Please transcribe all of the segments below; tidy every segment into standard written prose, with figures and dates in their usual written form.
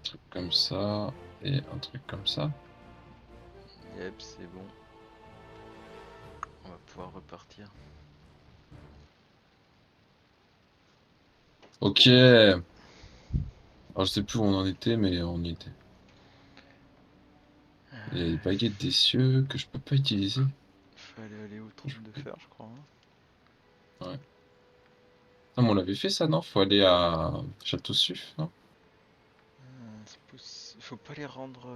truc comme ça et un truc comme ça. Yep, c'est bon. On va pouvoir repartir. Ok. Alors je sais plus où on en était, mais on y était. Il y a des baguettes des cieux que je peux pas utiliser. Fallait aller au trône de fer, je crois, hein. Ouais. Ah, mais on l'avait fait ça, non? Faut aller à Château-Suif, non? Faut pas les rendre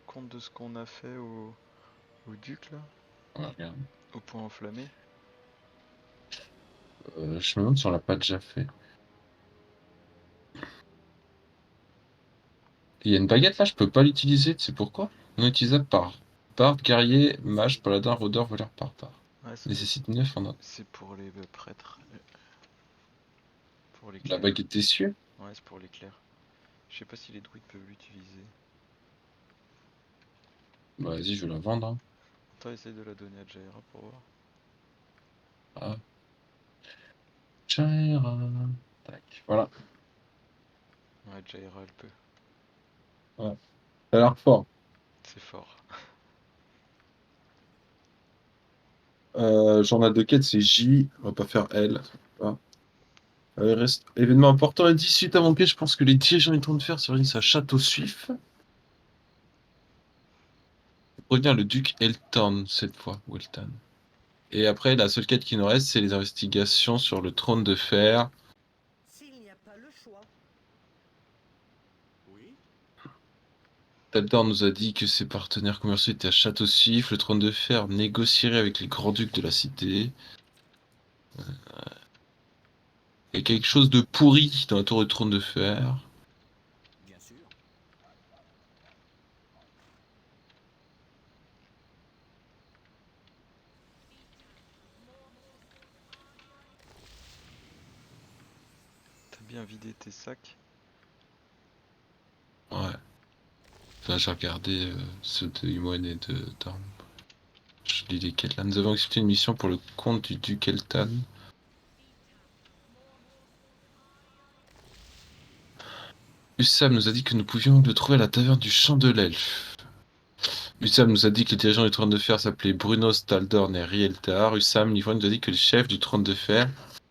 compte de ce qu'on a fait au duc là, Ouais, regarde. au point enflammé. Je me demande si on l'a pas déjà fait. Il y a une baguette là, je peux pas l'utiliser, tu sais pourquoi? Non utilisable par barde, guerrier, mage, paladin, rôdeur, voleur, barbare. Ouais, ça doit être. Nécessite 9 en un. C'est pour les prêtres, pour les La clercs. baguette des cieux? Ouais, c'est pour les clercs. Je sais pas si les druides peuvent l'utiliser. Bah, vas-y, je vais la vendre, hein. Attends, essaye de la donner à Jaira pour voir. Ah, Jaira. Tac, voilà. Ouais, Jaira elle peut. Ouais. Ça a l'air fort. C'est fort. Journal de quête, c'est J. On va pas faire L. Ah. Il reste événement important à 18 avant que je pense que les dirigeants du Trône de Fer se réunissent à Château-Suif. Revient le duc Elton cette fois, ou Elton. Et après, la seule quête qui nous reste, c'est les investigations sur le Trône de Fer. S'il n'y a pas le choix. Oui. Taldor nous a dit que ses partenaires commerciaux étaient à Château-Suif. Le Trône de Fer négocierait avec les grands-ducs de la cité. Il y a quelque chose de pourri dans la tour du Trône de Fer. Bien sûr. T'as bien vidé tes sacs? Ouais. Enfin, j'ai regardé ceux de Imoine et de Dorn. Je lis les quêtes là. Nous avons accepté une mission pour le compte du duc Eltan. Hussam nous a dit que nous pouvions le trouver à la taverne du Champ de l'Elfe. Hussam nous a dit que les dirigeants du Trône de Fer s'appelaient Brunos, Taldorn et Rieltar. Hussam l'Ivoire nous a dit que le chef du Trône de Fer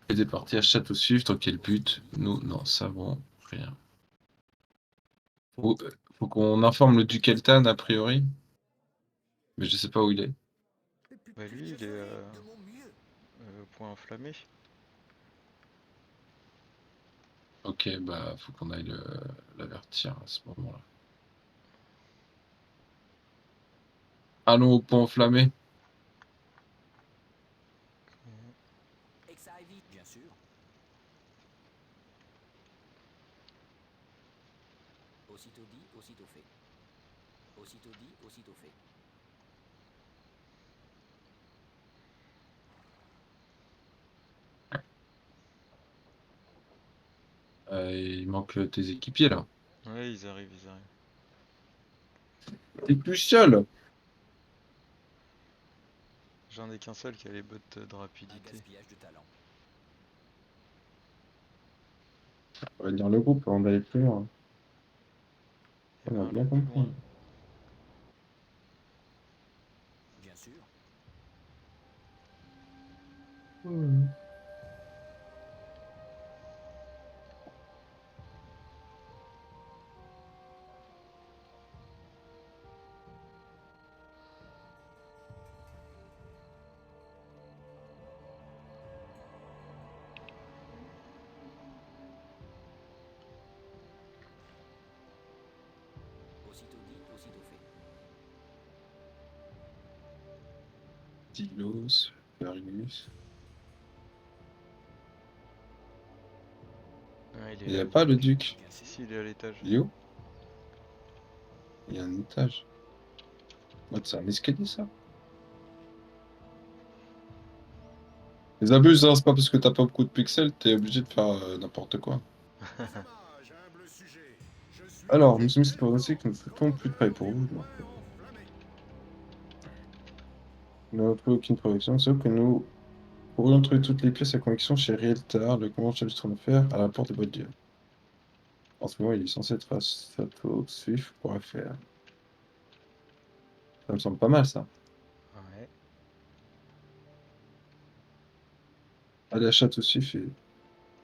était parti à Château-Suif. Dans quel but? Nous n'en savons rien. Faut qu'on informe le duc Eltan a priori, mais je sais pas où il est. Bah lui, Je il est ferai de mon mieux. au point enflammé. Ok, bah faut qu'on aille l'avertir à ce moment-là. Allons au pont enflammé. Et que ça aille vite, bien sûr. Aussitôt dit, aussitôt fait. Aussitôt dit, aussitôt fait. Il manque tes équipiers là. Ouais, ils arrivent, ils arrivent. T'es plus seul. J'en ai qu'un seul qui a les bottes de Un rapidité. gaspillage de talent. On va dire le groupe avant d'aller plus loin. Et On ben a allons bien plus loin. compris. Bien sûr. Hmm. Aussitôt dit, aussitôt fait. Dilos, Fergus. Ah, il est Il n'y là a le pas le duc. duc. Bien Si, sûr. si, il est à l'étage. Il est où? Il y a un étage. Oh, c'est un escalier ça. Les abuses, hein, c'est pas parce que t'as pas beaucoup de pixels, t'es obligé de faire n'importe quoi. Mes hommages, humble sujet. Je suis le Alors, nous duc sommes ici pour annoncer que nous flottons plus de Elton, près pour vous. point enflammé. Nous n'avons trouvé aucune protection, sauf que nous pourrions trouver toutes les pièces à connexion chez Rieltar, le commandant chef du trône de fer, à la porte des boîtes d'yeux. En ce moment, il est censé être à Swift.fr. Ça me semble pas mal, ça. Ouais. Allez à Château Swift et...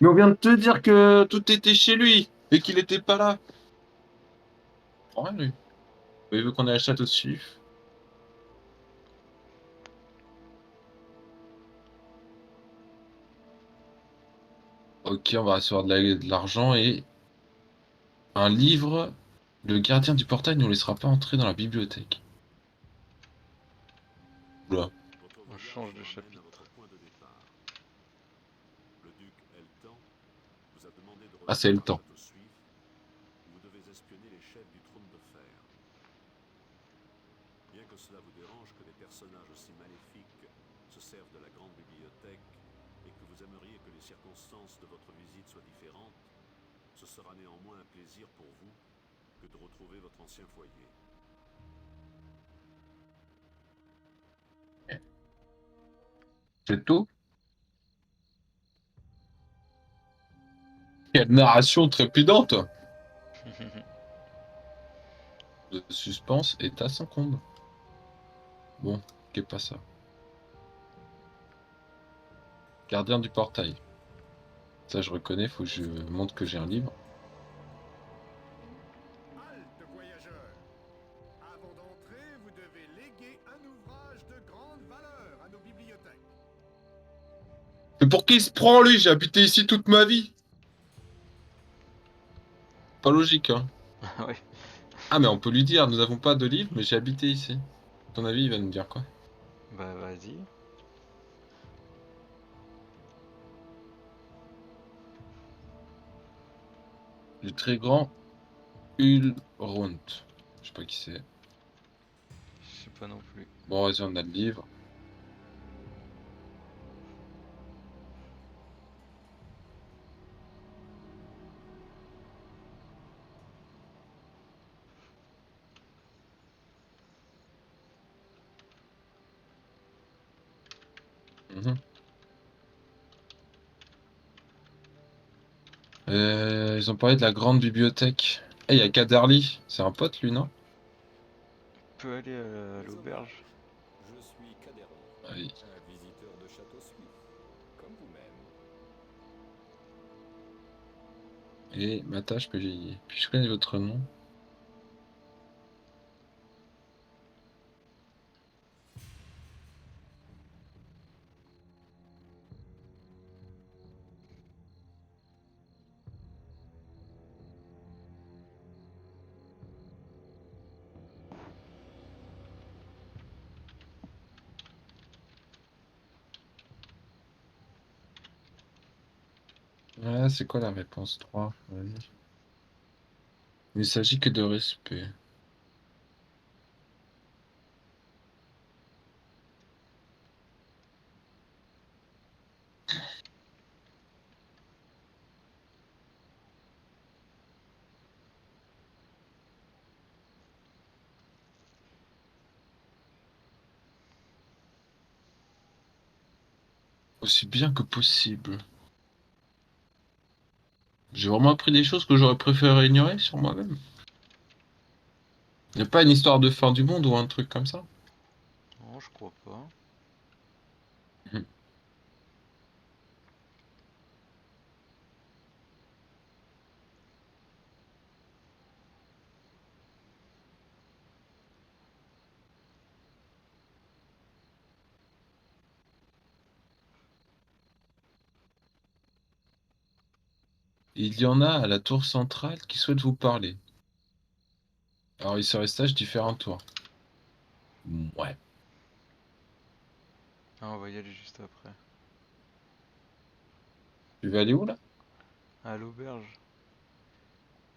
Mais on vient de te dire que tout était chez lui et qu'il était pas là. Prends rien, lui. Il veut qu'on aille à Château Swift. Ok, on va recevoir de l'argent et un livre. Le gardien du portail ne nous laissera pas entrer dans la bibliothèque. Oula. Votre On voyage change de vous ramène à chapitre. votre point de départ. Le duc Eltan vous a demandé de Ah, c'est le rejoindre temps. Château Suif, où vous devez espionner les chefs du trône de fer. Bien que cela vous dérange que des personnages aussi maléfiques se servent de la grande bibliothèque et que vous aimeriez que les circonstances de votre visite soient différentes, ce sera néanmoins un plaisir pour vous que de retrouver votre ancien foyer. C'est tout. Quelle narration trépidante. Le suspense est à son comble. Bon, qu'est pas ça. Gardien du portail. Ça, je reconnais, faut que je montre que j'ai un livre. Halte, voyageurs! Avant d'entrer, vous devez léguer un ouvrage de grande valeur à nos bibliothèques. Mais pour qui il se prend, lui? J'ai habité ici toute ma vie. Pas logique, hein. Ouais. Ah, mais on peut lui dire, nous n'avons pas de livre, mais j'ai habité ici. À ton avis, il va nous dire quoi? Bah vas-y. Le très grand Ulrond. Je sais pas qui c'est. Je sais pas non plus. Bon, vas-y, on a le livre. Mhm. Ils ont parlé de la grande bibliothèque. Eh, il y a Kaderli. C'est un pote, lui, non? On peut aller à Les l'auberge. hommages. Je suis Kaderli, Ah oui. un visiteur de Château Suif, comme vous-même. Et Mata, je peux vieillir. Puis je connais votre nom. Ouais, c'est quoi la réponse 3? Vas-y. Il ne s'agit que de respect. Aussi bien que possible. J'ai vraiment appris des choses que j'aurais préféré ignorer sur moi-même. Il n'y a pas une histoire de fin du monde ou un truc comme ça? Non, je crois pas. Mhm. Il y en a à la tour centrale qui souhaitent vous parler. Alors, il serait stage différents tours. Ouais. Ah, on va y aller juste après. Tu vas aller où, là? À l'auberge.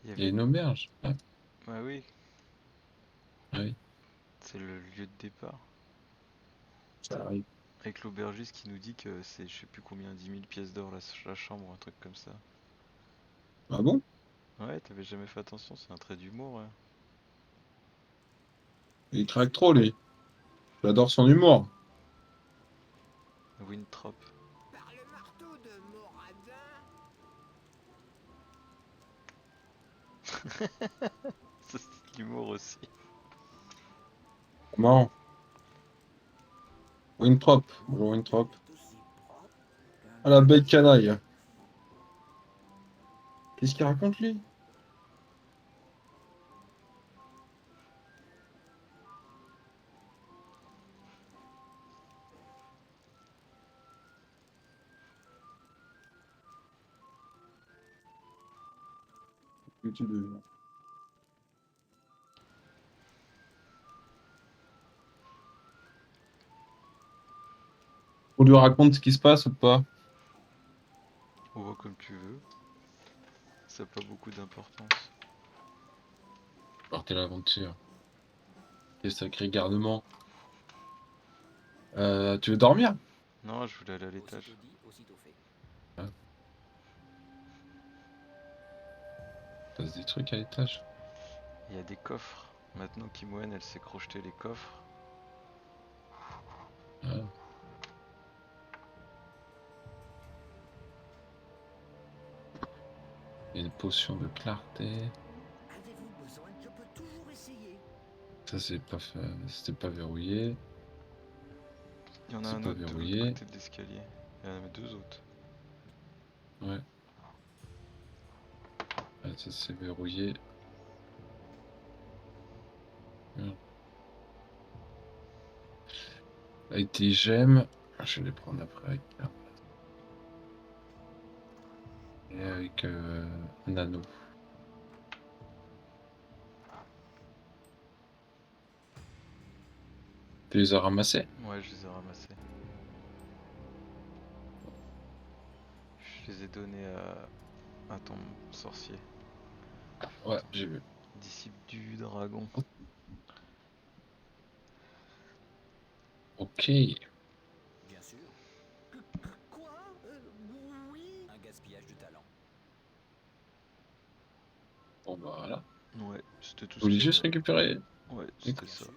Il y Il y a avait. une auberge. Ah, Bah oui, oui, c'est le lieu de départ. ça arrive. Avec l'aubergiste qui nous dit que c'est je sais plus combien, 10 000 pièces d'or la chambre, un truc comme ça. Ah bon? Ouais, t'avais jamais fait attention, c'est un trait d'humour. Ouais. Il craque trop, lui. J'adore son humour. Winthrop. Par le marteau de Moradin, Ça, c'est de l'humour aussi. Comment? Winthrop. Bonjour Winthrop. Ah la bête canaille. Qu'est-ce qu'il raconte lui? Que tu deviens. On lui raconte ce qui se passe ou pas? On voit comme tu veux. Ça n'a pas beaucoup d'importance. Partez l'aventure. Quel sacré garnement. Tu veux dormir? Non, je voulais aller à l'étage. Aussitôt dit, aussitôt fait. Passe des trucs à l'étage. Il y a des coffres. Maintenant qu'Imoen elle s'est crocheté les coffres. Ouais. Il y a une potion de clarté. Avez-vous besoin? Je peux toujours essayer. Ça c'est pas fait. C'était pas verrouillé. Il y en a C'est un pas autre de l'autre verrouillé. côté de l'escalier. Il y en a deux autres. Ouais. Ouais, ça c'est verrouillé. Merde. Avec des gemmes. Je vais les prendre après avec et avec un anneau. Tu les as ramassés? Ouais, je les ai ramassés. Je les ai donnés à ton sorcier. Ouais, j'ai vu. Disciple du dragon. Ok. Bien sûr. Quoi? Oui. Un gaspillage de talent. Bon bah voilà. Ouais, c'était tout Vous ce voulez qu'il y juste avait. récupérer. Ouais, c'était Bien ça. sûr.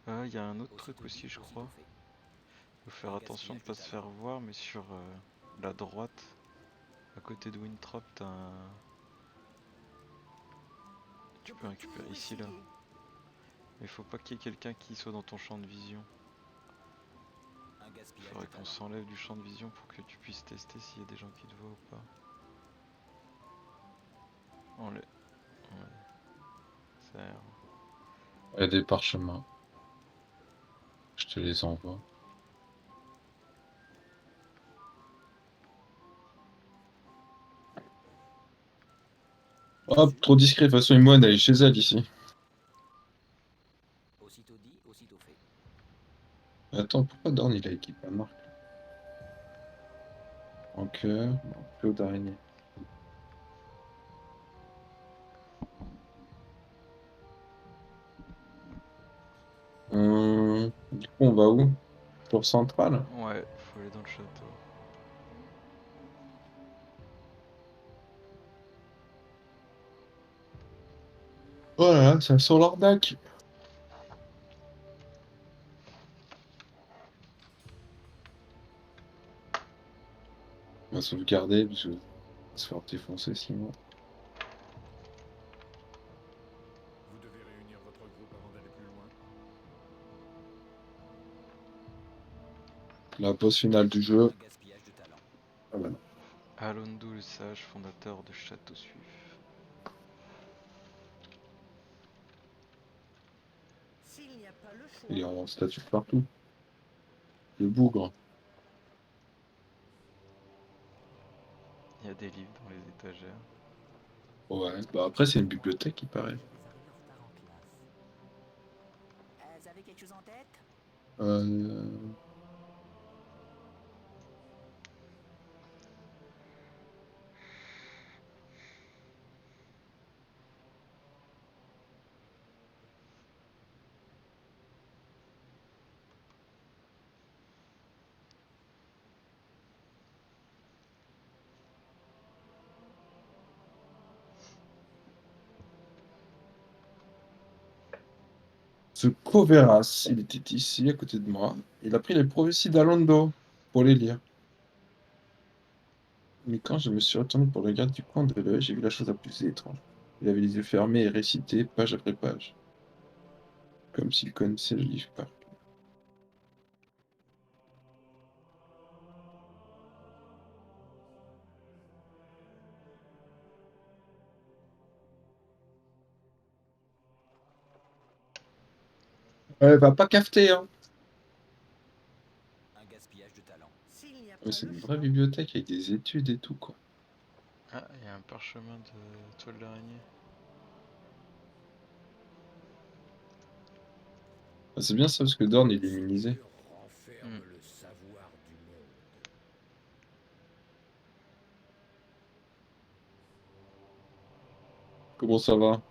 Ah, il y a un autre truc Aussitôt aussi, dit, je aussitôt crois. fait. Faut faire Un attention de gaspillage pas de se talent. faire voir, mais sur la droite, à côté de Winthrop, t'as un... Tu peux récupérer ici là. Mais faut pas qu'il y ait quelqu'un qui soit dans ton champ de vision. Un gaspillage Faudrait de qu'on talent. s'enlève du champ de vision pour que tu puisses tester s'il y a des gens qui te voient ou pas. Enlève. Ouais. Ça a l'air. Il y a des parchemins. Je te les envoie. Bien Hop, sûr. trop discret. De toute façon, Imoine, elle est chez elle ici. Aussitôt dit, aussitôt fait. Attends, pourquoi Dorn il a équipé la marque? En cœur, non, Claude d'araignée. Du coup, on va où? Tour centrale? Ouais, faut aller dans le château. Voilà, ça sent l'arnaque. On va sauvegarder, parce que on va se faire défoncer sinon. Vous devez réunir votre groupe avant d'aller plus loin. La boss finale du jeu. Un gaspillage de talent. Ah bah non. Alondo le sage, fondateur de Château Suif. S'il n'y a pas le choix. Il est en statue partout. Le bougre. Il y a des livres dans les étagères. Ouais, bah après, c'est une bibliothèque, il paraît. Vous avez quelque chose en tête? Euh... Ce Coveras, il était ici, à côté de moi. Il a pris les prophéties d'Alondo pour les lire. Mais quand je me suis retourné pour le regarder du coin de l'œil, j'ai vu la chose la plus étrange. Il avait les yeux fermés et récitait page après page, comme s'il connaissait le livre par cœur. Va pas cafeter, hein. Un gaspillage de talent. S'il n'y a pas Ouais, c'est le une vraie choix, bibliothèque avec des études et tout, quoi. Ah, il y a un parchemin de toile d'araignée. Ah, c'est bien ça, parce que Dorn, il est immunisé. l'obscur renferme Hmm. le savoir du monde. Comment ça va?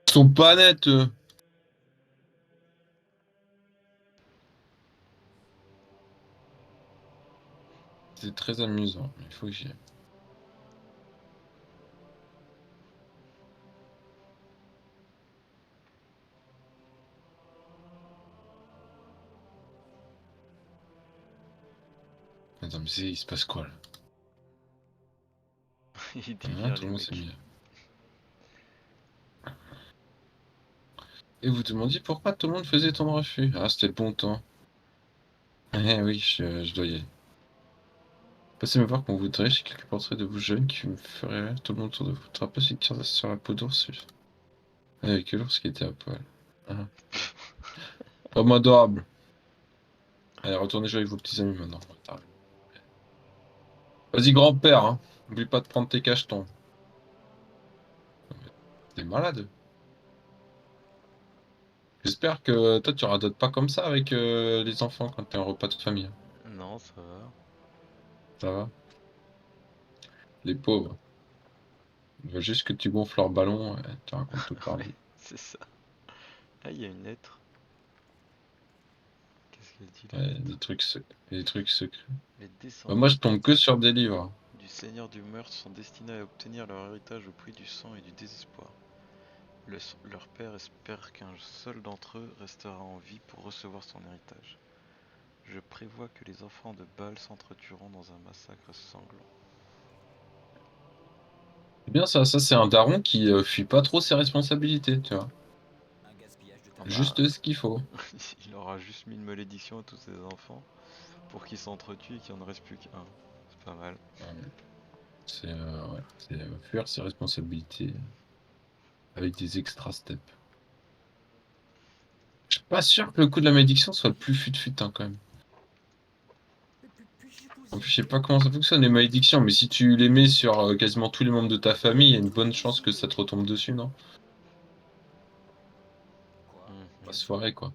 Ils sont pas nets, eux. C'est très amusant, il faut que j'y aille. Attends, mais il se passe quoi, là? Il Hein, dévire tout les le monde s'est mecs. mis. Et vous demandiez pourquoi tout le monde faisait ton refus? Ah, c'était le bon temps. Eh oui, je dois y aller. Passez me voir quand vous voudrez, j'ai quelques portraits de vous jeunes qui me feraient rire tout le monde autour de vous. Tu te rappelles celui qui tire sur la peau d'ours? Avec l'ours qui était à poil. Ah. Homme adorable. Allez, retournez jouer avec vos petits amis maintenant. Vas-y, grand-père, hein. N'oublie pas de prendre tes cachetons. T'es malade. J'espère que toi, tu radotes pas comme ça avec les enfants quand t'es en repas de famille. Non, ça va. Ça va? Les pauvres. Ils veulent juste que tu gonfles leur ballon, tu racontes toute leur Ouais, vie. c'est ça. Ah, il y a une lettre. Qu'est-ce qu'elle dit la Ouais, lettre? des trucs secrets. Les Bah, moi, descendants je tombe que sur des livres. du seigneur du meurtre sont destinés à obtenir leur héritage au prix du sang et du désespoir. Leur père espère qu'un seul d'entre eux restera en vie pour recevoir son héritage. Je prévois que les enfants de Bâle s'entretueront dans un massacre sanglant. C'est bien ça, c'est un daron qui fuit pas trop ses responsabilités, tu vois. Un gaspillage de Ah talent. bah, Juste ce qu'il faut. il aura juste mis une malédiction à tous ses enfants pour qu'ils s'entretuent et qu'il en reste plus qu'un. C'est pas mal. Ouais, c'est fuir ses responsabilités avec des extra steps. Je suis pas sûr que le coup de la malédiction soit le plus fut-fut, hein, quand même. Puis-je vous En plus, je sais aider? pas comment ça fonctionne les malédictions, mais si tu les mets sur quasiment tous les membres de ta famille, il y a une bonne chance que ça te retombe dessus, non? Quoi? Pas Mhm. se foirer, quoi.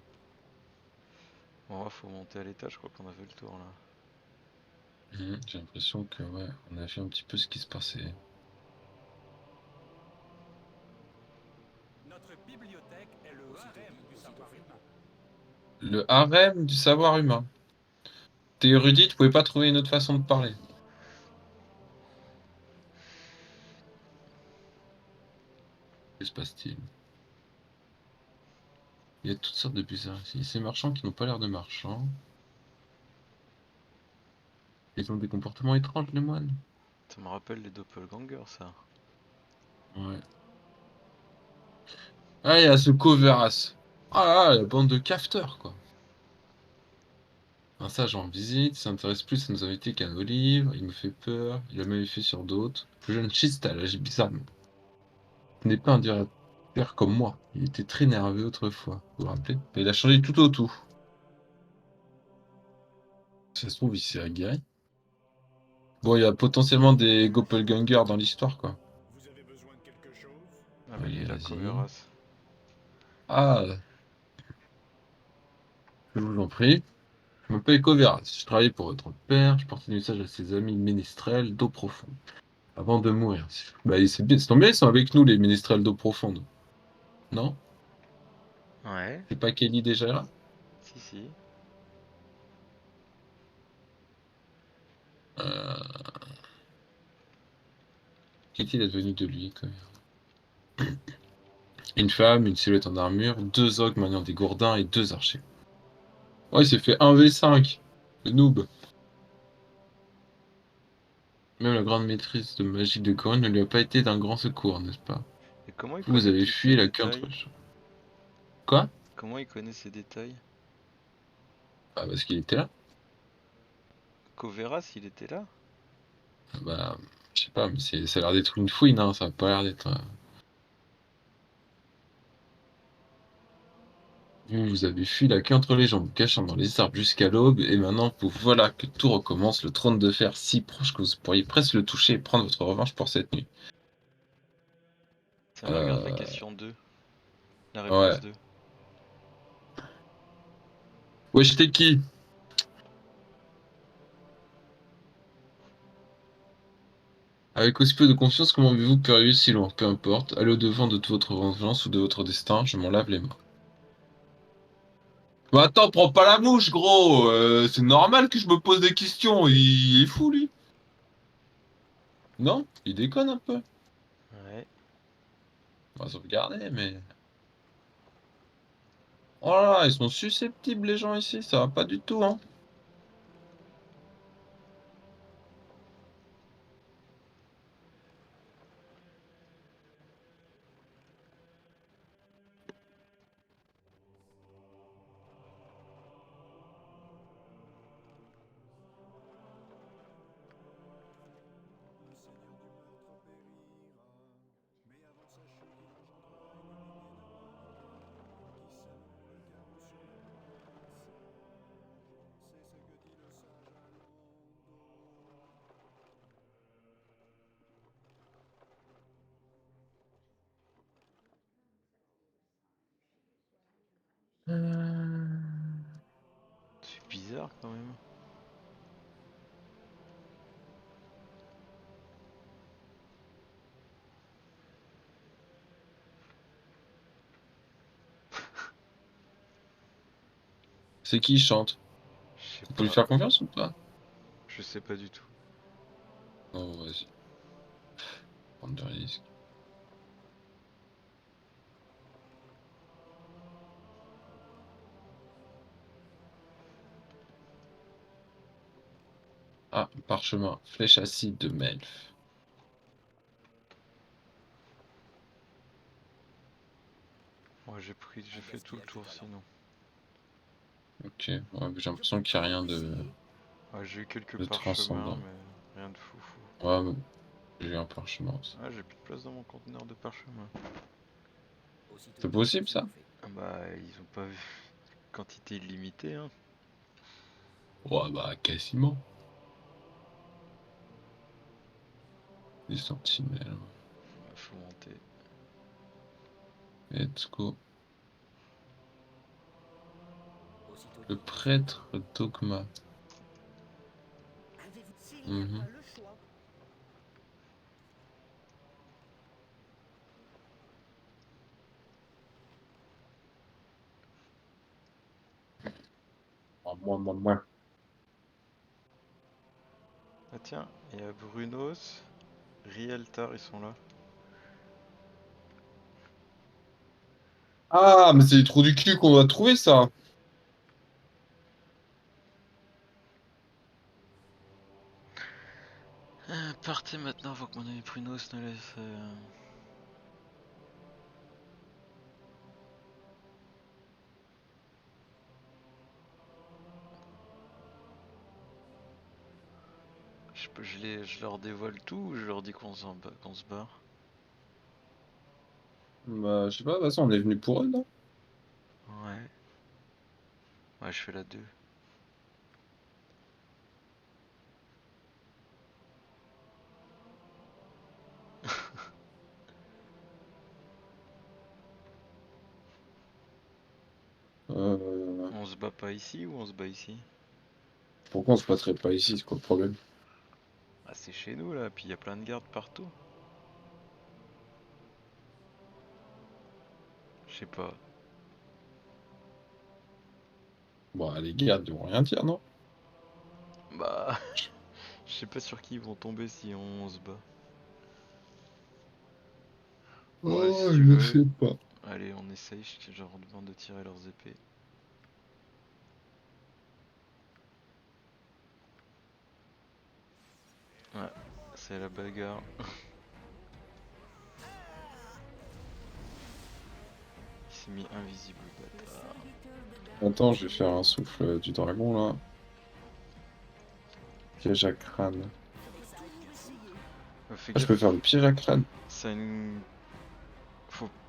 Bon, faut monter à l'étage, je crois qu'on a fait le tour là. J'ai l'impression que, ouais, on a vu un petit peu ce qui se passait. Notre bibliothèque est le Aussitôt harem dit, du aussitôt savoir fait. humain. Le harem du savoir humain. T'es érudit, tu pouvais pas trouver une autre façon de parler. Que se passe-t-il? Il y a toutes sortes de bizarres ici. Ces marchands qui n'ont pas l'air de marchands. Ils ont des comportements étranges, les moines. Ça me rappelle les doppelgangers, ça. Ouais. Ah, il y a ce Coveras. Ah là, la bande de cafeteurs, quoi. Un sage en visite, il s'intéresse plus à nos invités qu'à nos livres, il me fait peur, il a même fait sur d'autres. Le jeune Chista, l'âge bizarrement. Ce n'est pas un directeur comme moi. Il était très nerveux autrefois, vous vous rappelez? Mais il a changé tout au tout. Ça se trouve, il s'est aguerri. Bon, il y a potentiellement des doppelgangers dans l'histoire, quoi. Vous avez besoin de quelque chose? Ah bah il Allez, est là, vas-y. Coveras. Ah! Je vous en prie. Je m'appelle Coveras. Je travaille pour votre père. Je porte des messages à ses amis ménestrels d'eau profonde. Avant de mourir. Bah, c'est bien. C'est bien, ils sont avec nous, les ménestrels d'eau profonde. Non? Ouais, C'est pas Kelly déjà là? si, si. Euh... Qu'est-il advenu de lui, quand même? Une femme, une silhouette en armure, deux ogres maniant des gourdins et deux archers. Oh, il s'est fait 1v5. Le noob. Même la grande maîtrise de magie de Corinne ne lui a pas été d'un grand secours, n'est-ce pas? Et comment il Vous connaît avez tous ces fui la queue entre détails? les jambes. Quoi? Comment il connaît ces détails? Ah, parce qu'il était là. Coveras, il était là? Ah bah, je sais pas, mais ça a l'air d'être une fouine, hein, ça a pas l'air d'être. Vous avez fui la queue entre les jambes, cachant dans les arbres jusqu'à l'aube, et maintenant vous voilà que tout recommence, le trône de fer si proche que vous pourriez presque le toucher et prendre votre revanche pour cette nuit. Tiens, regarde la Euh. question 2. La réponse Ouais. 2. Wesh, t'es qui? Avec aussi peu de confiance, comment avez-vous pu arriver si loin? Peu importe, allez au-devant de toute votre vengeance ou de votre destin, je m'en lave les mains. Bah attends, prends pas la mouche, gros! C'est normal que je me pose des questions, il est fou, lui. Non? Il déconne un peu. Ouais. On va sauvegarder, mais... Oh là là, ils sont susceptibles, les gens ici, ça va pas du tout, hein. Le seigneur du meurtre périra, mais avant sa chute il engendrera une lignée de mortels qui sèmeront le chaos sur la place. C'est ce que dit le sage Alondo. C'est bizarre quand même. C'est qui chante? Je sais On peut lui pas. faire confiance ou pas? Je sais pas du tout. Non, vas-y, prendre de risque. Ah, parchemin, flèche acide de Melf. Moi j'ai fait tout le tour sinon. Ok, ouais, j'ai l'impression qu'il n'y a rien Ouais, j'ai eu quelques de parchemins, transcendant. mais rien de foufou. Ouais, mais j'ai eu un parchemin aussi. Ah, j'ai plus de place dans mon conteneur de parchemin. Aussitôt C'est dit, possible, ça? aussitôt fait. Ah bah, ils ont pas vu. Quantité illimitée, hein. Ouais, bah, quasiment. Des sentinelles. Faut monter. Let's go. Aussitôt Le dit, aussitôt fait. prêtre dogma. S'il n'y a Mhm. pas le choix, Ah, moi. Ah tiens, il y a Brunos, Rieltar, ils sont là. Ah, mais c'est les trous du cul qu'on va trouver, ça. Partez maintenant avant que mon ami Brunos ne laisse... Je leur dévoile tout ou je leur dis qu'on se barre? Bah, je sais pas, de toute façon, on est venu pour eux, non? Ouais. Ouais, je fais la 2. Euh... On se se bat pas ici ou on se bat ici? Pourquoi on se battrait pas ici, c'est quoi le problème? Ah, c'est chez nous là, puis y a plein de gardes partout. Je sais pas. Bon, les gardes, ils vont rien dire, non? Bah, je sais pas sur qui ils vont tomber si on se bat. Ouais, si Oh, tu je veux. sais pas. Allez, on essaye, je leur demande de tirer leurs épées. Ouais, c'est la bagarre. Il s'est mis invisible, le bâtard. Attends, je vais faire un souffle du dragon, là. Piège à crâne. Fais Ah, je peux gaffe, faire le piège à crâne. ça a une...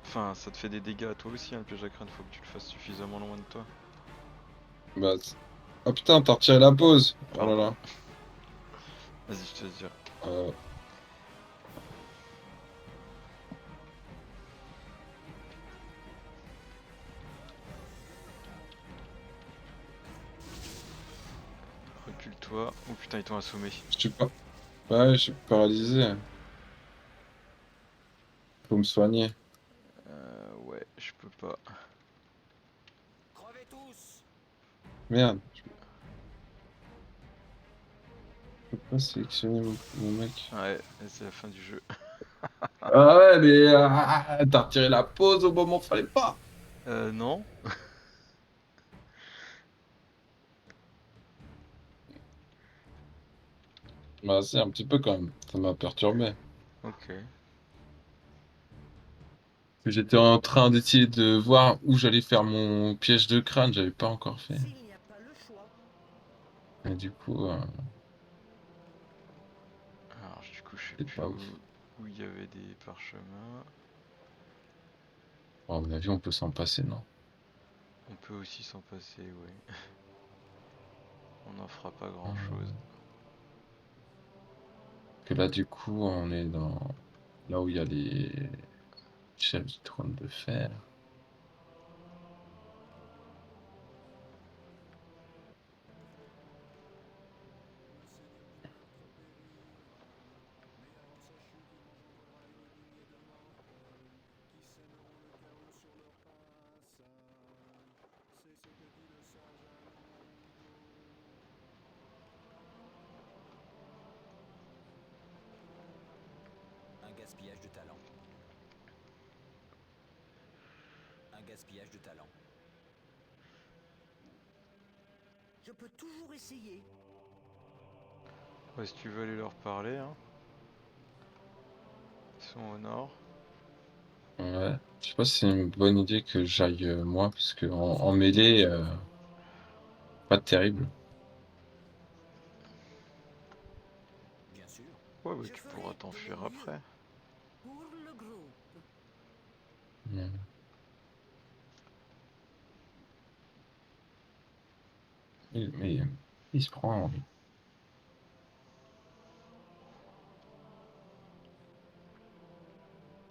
Enfin, ça te fait des dégâts à toi aussi, hein, le piège à crâne, faut que tu le fasses suffisamment loin de toi. Bah, oh putain, t'as retiré la pause. Oh là Pardon. là. Vas-y, je te jure. Euh, Recule-toi. Oh putain, ils t'ont assommé. je sais pas. Ouais, je suis paralysé. Faut me soigner. Ouais, je peux pas. Crevez tous! Merde. Je peux pas sélectionner mon mec. Ouais, c'est la fin du jeu. Ah ouais, mais t'as retiré la pause au moment où fallait pas. Non. Bah, c'est un petit peu quand même. Ça m'a perturbé. Ok. J'étais en train d'essayer de voir où j'allais faire mon piège de crâne. J'avais pas encore fait. S'il n'y a pas le choix. Et du coup, Alors, du coup, je sais c'est plus pas ouf. où il y avait des parchemins. Bon, à mon avis, on peut s'en passer, non? On peut aussi s'en passer, oui. On n'en fera pas grand chose. Hum. Que là, du coup, on est dans là où il y a les chefs du trône de fer. Le Seigneur du meurtre périra, mais avant sa chute il engendrera une lignée de mortels qui sèmeront le chaos sur leur passage. C'est ce que dit le sage Alongo. Un gaspillage de talent. Un gaspillage de talent. Je peux toujours essayer. Ouais, si tu veux aller leur parler, hein. Ils sont au nord. Ouais. Je sais pas si c'est une bonne idée que j'aille moi, parce que en mêlée, pas terrible. Bien sûr. Ouais, bah Je tu pourras ferai de t'enfuir mon mieux après. pour le groupe. Hmm. Mais il se prend.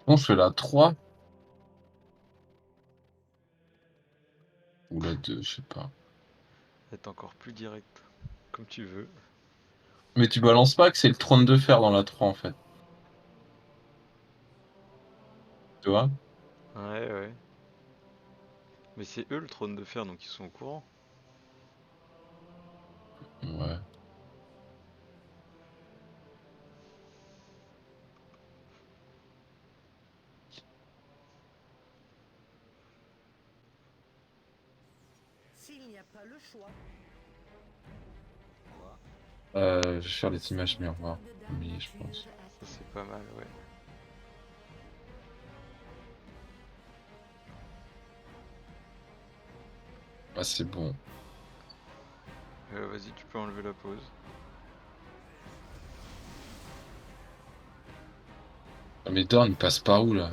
Bon, je fais la 3 ou la 2, je sais pas. Être encore plus direct. Comme tu veux. Mais tu balances pas que c'est le trône de fer dans la 3 en fait. Tu vois? Ouais, ouais. Mais c'est eux le trône de fer, donc ils sont au courant. Ouais. S'il n'y a pas le choix. Quoi? Je vais faire les images miroirs. Mais je pense. Ça c'est pas mal, ouais. Ah, c'est bon. Vas-y, tu peux enlever la pause. Ah, mais Dorn, il passe par où là?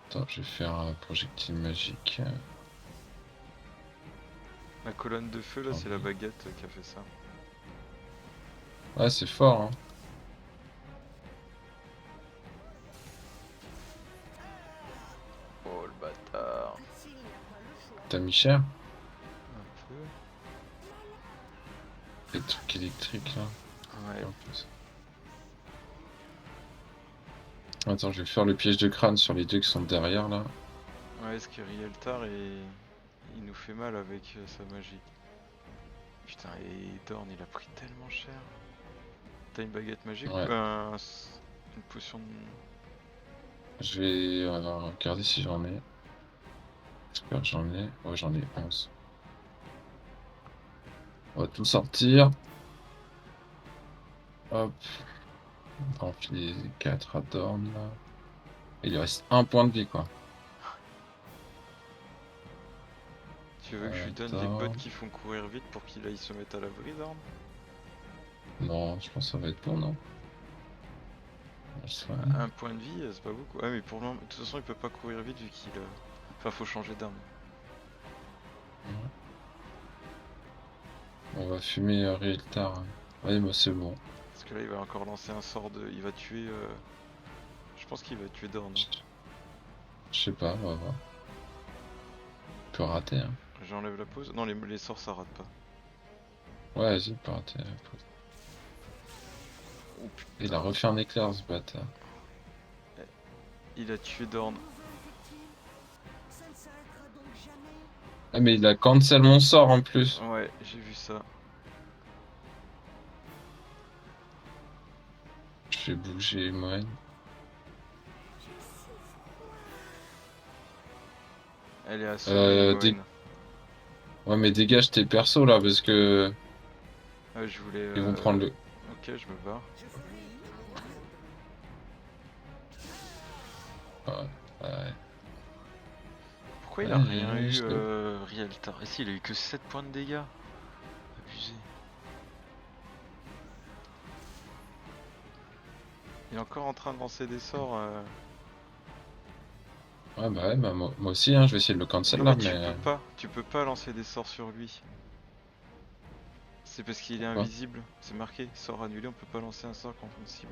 Attends, je vais faire un projectile magique. La colonne de feu là, Ah c'est la oui. baguette qui a fait ça. Ouais, c'est fort, hein. T'as mis cher? Un peu. Les trucs électriques là. Ouais. En plus. Attends, je vais faire le piège de crâne sur les deux qui sont derrière là. Ouais, ce que Rieltar il nous fait mal avec sa magie. Putain, et Dorn il a pris tellement cher. T'as une baguette magique Ouais. ou une potion de... Je vais regarder si j'en ai. J'espère que j'en ai. Ouais, j'en ai 11. On va tout sortir. Hop. On va enfiler les 4 à Dorn là. Il lui reste un point de vie quoi. Tu veux que je lui donne des bottes Dorn. qui font courir vite pour qu'il aille se mettre à l'abri, Dorn? Non, je pense que ça va être bon, non? Je sais pas. Un point de vie, c'est pas beaucoup. Ah mais pour le moment, de toute façon il peut pas courir vite vu qu'il... Enfin faut changer d'arme. On va fumer Rieltar. Ouais, moi c'est bon. Parce que là il va encore lancer un sort de... Il va tuer... Je pense qu'il va tuer Dorn. Hein. Je sais pas, on va voir. Il peut rater, hein. J'enlève la pause. Non, les sorts ça rate pas. Ouais, vas-y, il peut rater. Oh putain. Il a refait un éclair, ce bâtard. Il a tué Dorn. Ça ne s'arrêtera donc jamais. Ah, mais il a cancel mon sort en plus. Ouais, j'ai vu ça. Je fais bouger Moen. Elle est assommée, Moen. Ouais, mais dégage tes persos là, parce que Ah, je voulais... ils vont prendre le. Ok, je me barre. Ouais, ouais. Pourquoi il a Ouais, rien eu, je sais. Rieltar? Et si, il a eu que 7 points de dégâts. Abusé. Il est encore en train de lancer des sorts. Ouais, bah ouais, bah, moi aussi, hein, je vais essayer de le cancel Non là, mais mais. tu peux pas lancer des sorts sur lui. C'est parce qu'il est Pourquoi? invisible. C'est marqué, sort annulé, on peut pas lancer un sort quand on cible.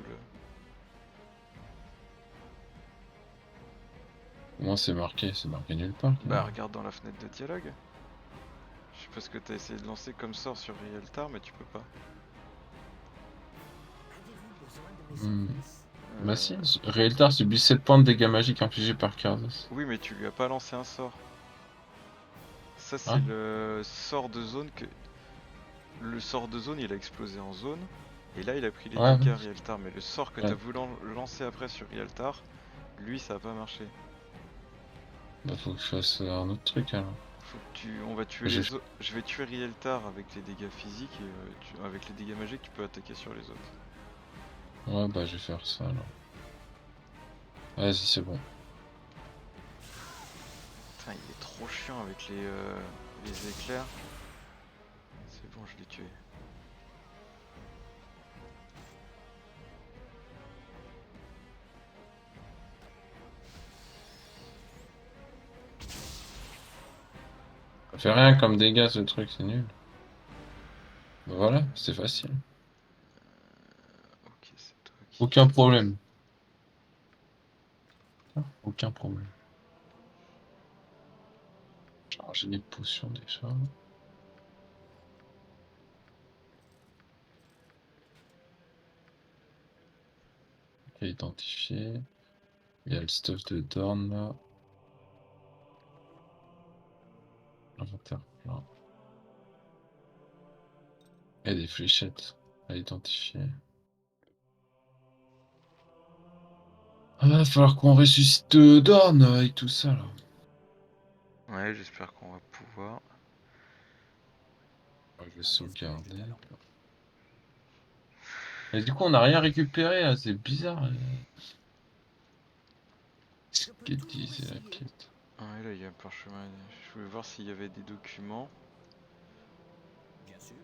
Moi, c'est marqué nulle part. Bah regarde dans la fenêtre de dialogue. Je sais pas ce que t'as essayé de lancer comme sort sur Rieltar, mais tu peux pas. Avez-vous besoin de mes Hmm. services? Bah si, Rieltar subit 7 points de dégâts magiques infligés par Cardos. Oui mais tu lui as pas lancé un sort. Ça c'est Hein? le sort de zone que... Le sort de zone il a explosé en zone. Et là il a pris les Ouais, dégâts Rieltar. Mais le sort que ouais. t'as voulu lancer après sur Rieltar, lui ça a pas marché. Bah faut que je fasse un autre truc alors. Faut que on va tuer J'ai- les autres. Je vais tuer Rieltar avec les dégâts physiques et avec les dégâts magiques tu peux attaquer sur les autres. Ouais, bah je vais faire ça alors. Vas-y, c'est bon. Putain il est trop chiant avec les éclairs. C'est bon je l'ai tué. Ça fait rien comme dégâts ce truc, c'est nul. Bah voilà, c'est facile. Ok c'est toi qui... Aucun problème. Aucun problème. J'ai des potions déjà. Ok, identifié. Il y a le stuff de Dorn là. L'inventaire plein. Il y a des fléchettes à identifier. Ah, va falloir qu'on ressuscite Dorn avec tout ça là. Ouais j'espère qu'on va pouvoir. Je vais sauvegarder. Et du coup, on n'a rien récupéré là, c'est bizarre. Je peux Qu'est-ce toujours disait la essayer. quête? Ouais là il y a un parchemin. Je voulais voir s'il y avait des documents. Bien sûr.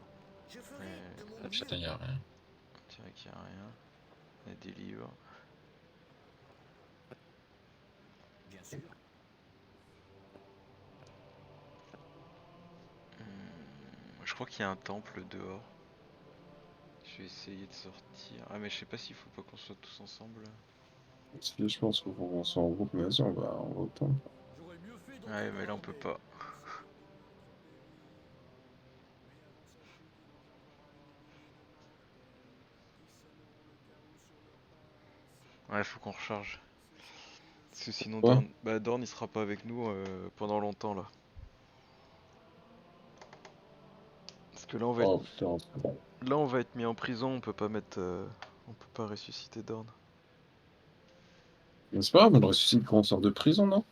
Je ferai Mais de mon Ah putain, mieux. y a rien. on dirait qu'il y a rien. Il y a des livres. Bien sûr. Je crois qu'il y a un temple dehors. Je vais essayer de sortir. Ah mais je sais pas s'il faut pas qu'on soit tous ensemble. Si, je pense qu'on soit en groupe, mais vas-y, on va au temple. J'aurais mieux fait Ouais d'entrer mais dans là on peut l'armée. pas. Ouais, faut qu'on recharge. Parce que sinon, Quoi? Dorn il sera pas avec nous pendant longtemps là. Parce que Oh putain, c'est bon. là, on va être mis en prison, on peut pas mettre. On peut pas ressusciter Dorn. Mais c'est pas grave, on le ressuscite quand on sort de prison, non?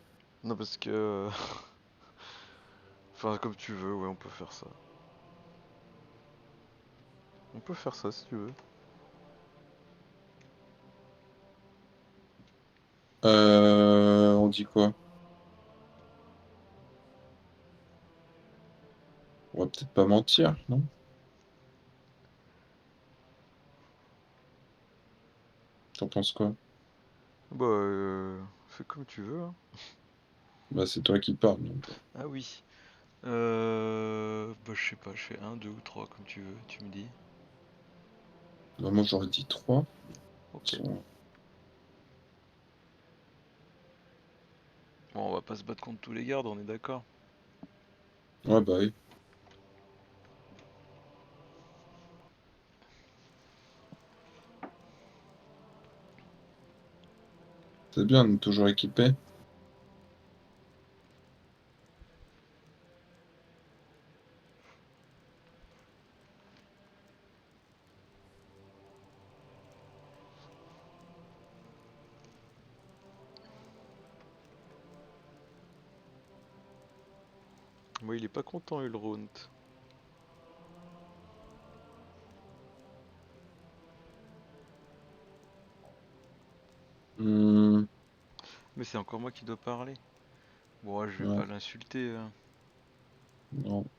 Non, parce que. Enfin, comme tu veux, ouais, on peut faire ça. On peut faire ça si tu veux. On dit quoi? On va peut-être pas mentir, non? T'en penses quoi? Bah, fais comme tu veux, hein. Bah c'est toi qui parles, donc. Ah oui. Bah, je sais pas, je fais un, deux ou trois comme tu veux, tu me dis. Bah, moi j'aurais dit 3. Ok. Bon, on va pas se battre contre tous les gardes, on est d'accord. Ouais, bah oui. C'est bien, on est toujours équipé. Moi, il est pas content, Ulrond. Hmm, Mais c'est encore moi qui dois parler. Bon, ouais, je vais ouais, pas l'insulter, hein. non.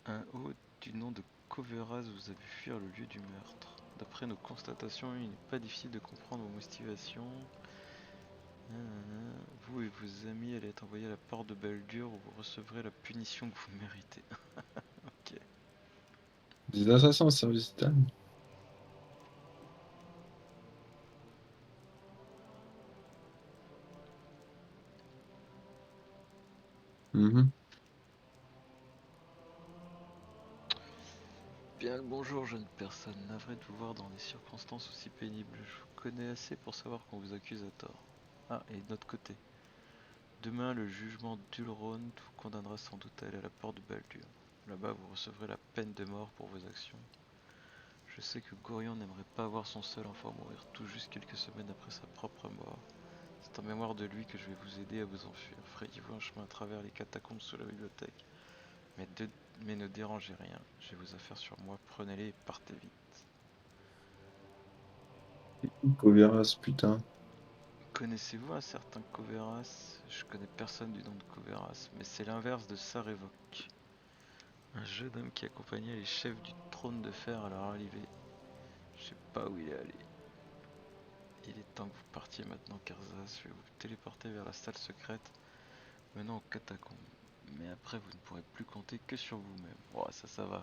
Un haut du nom de Coveras vous a vu fuir le lieu du meurtre. D'après nos constatations, il n'est pas difficile de comprendre vos motivations. Vous et vos amis allez être envoyés à la porte de Baldur où vous recevrez la punition que vous méritez. Ok. Des assassins au service d'âme. Mhm. Bien le bonjour, jeune personne. Navré de vous voir dans des circonstances aussi pénibles. Je vous connais assez pour savoir qu'on vous accuse à tort. Ah, et de notre côté. Demain, le jugement d'Ulrond vous condamnera sans doute à aller à la porte de Baldur. Là-bas, vous recevrez la peine de mort pour vos actions. Je sais que Gorion n'aimerait pas voir son seul enfant mourir tout juste quelques semaines après sa propre mort. C'est en mémoire de lui que je vais vous aider à vous enfuir. Frayez-vous un chemin à travers les catacombes sous la bibliothèque. Mais ne dérangez rien. J'ai vos affaires sur moi. Prenez-les et partez vite. Coveras, putain. Connaissez-vous un certain Coveras? Je connais personne du nom de Coveras, mais c'est l'inverse de Sarevok. Un jeune homme qui accompagnait les chefs du trône de fer à leur arrivée. Je sais pas où il est allé. Il est temps que vous partiez maintenant, Karzas. Je vais vous téléporter vers la salle secrète menant aux catacombes. Mais après, vous ne pourrez plus compter que sur vous-même. Oh, ça va.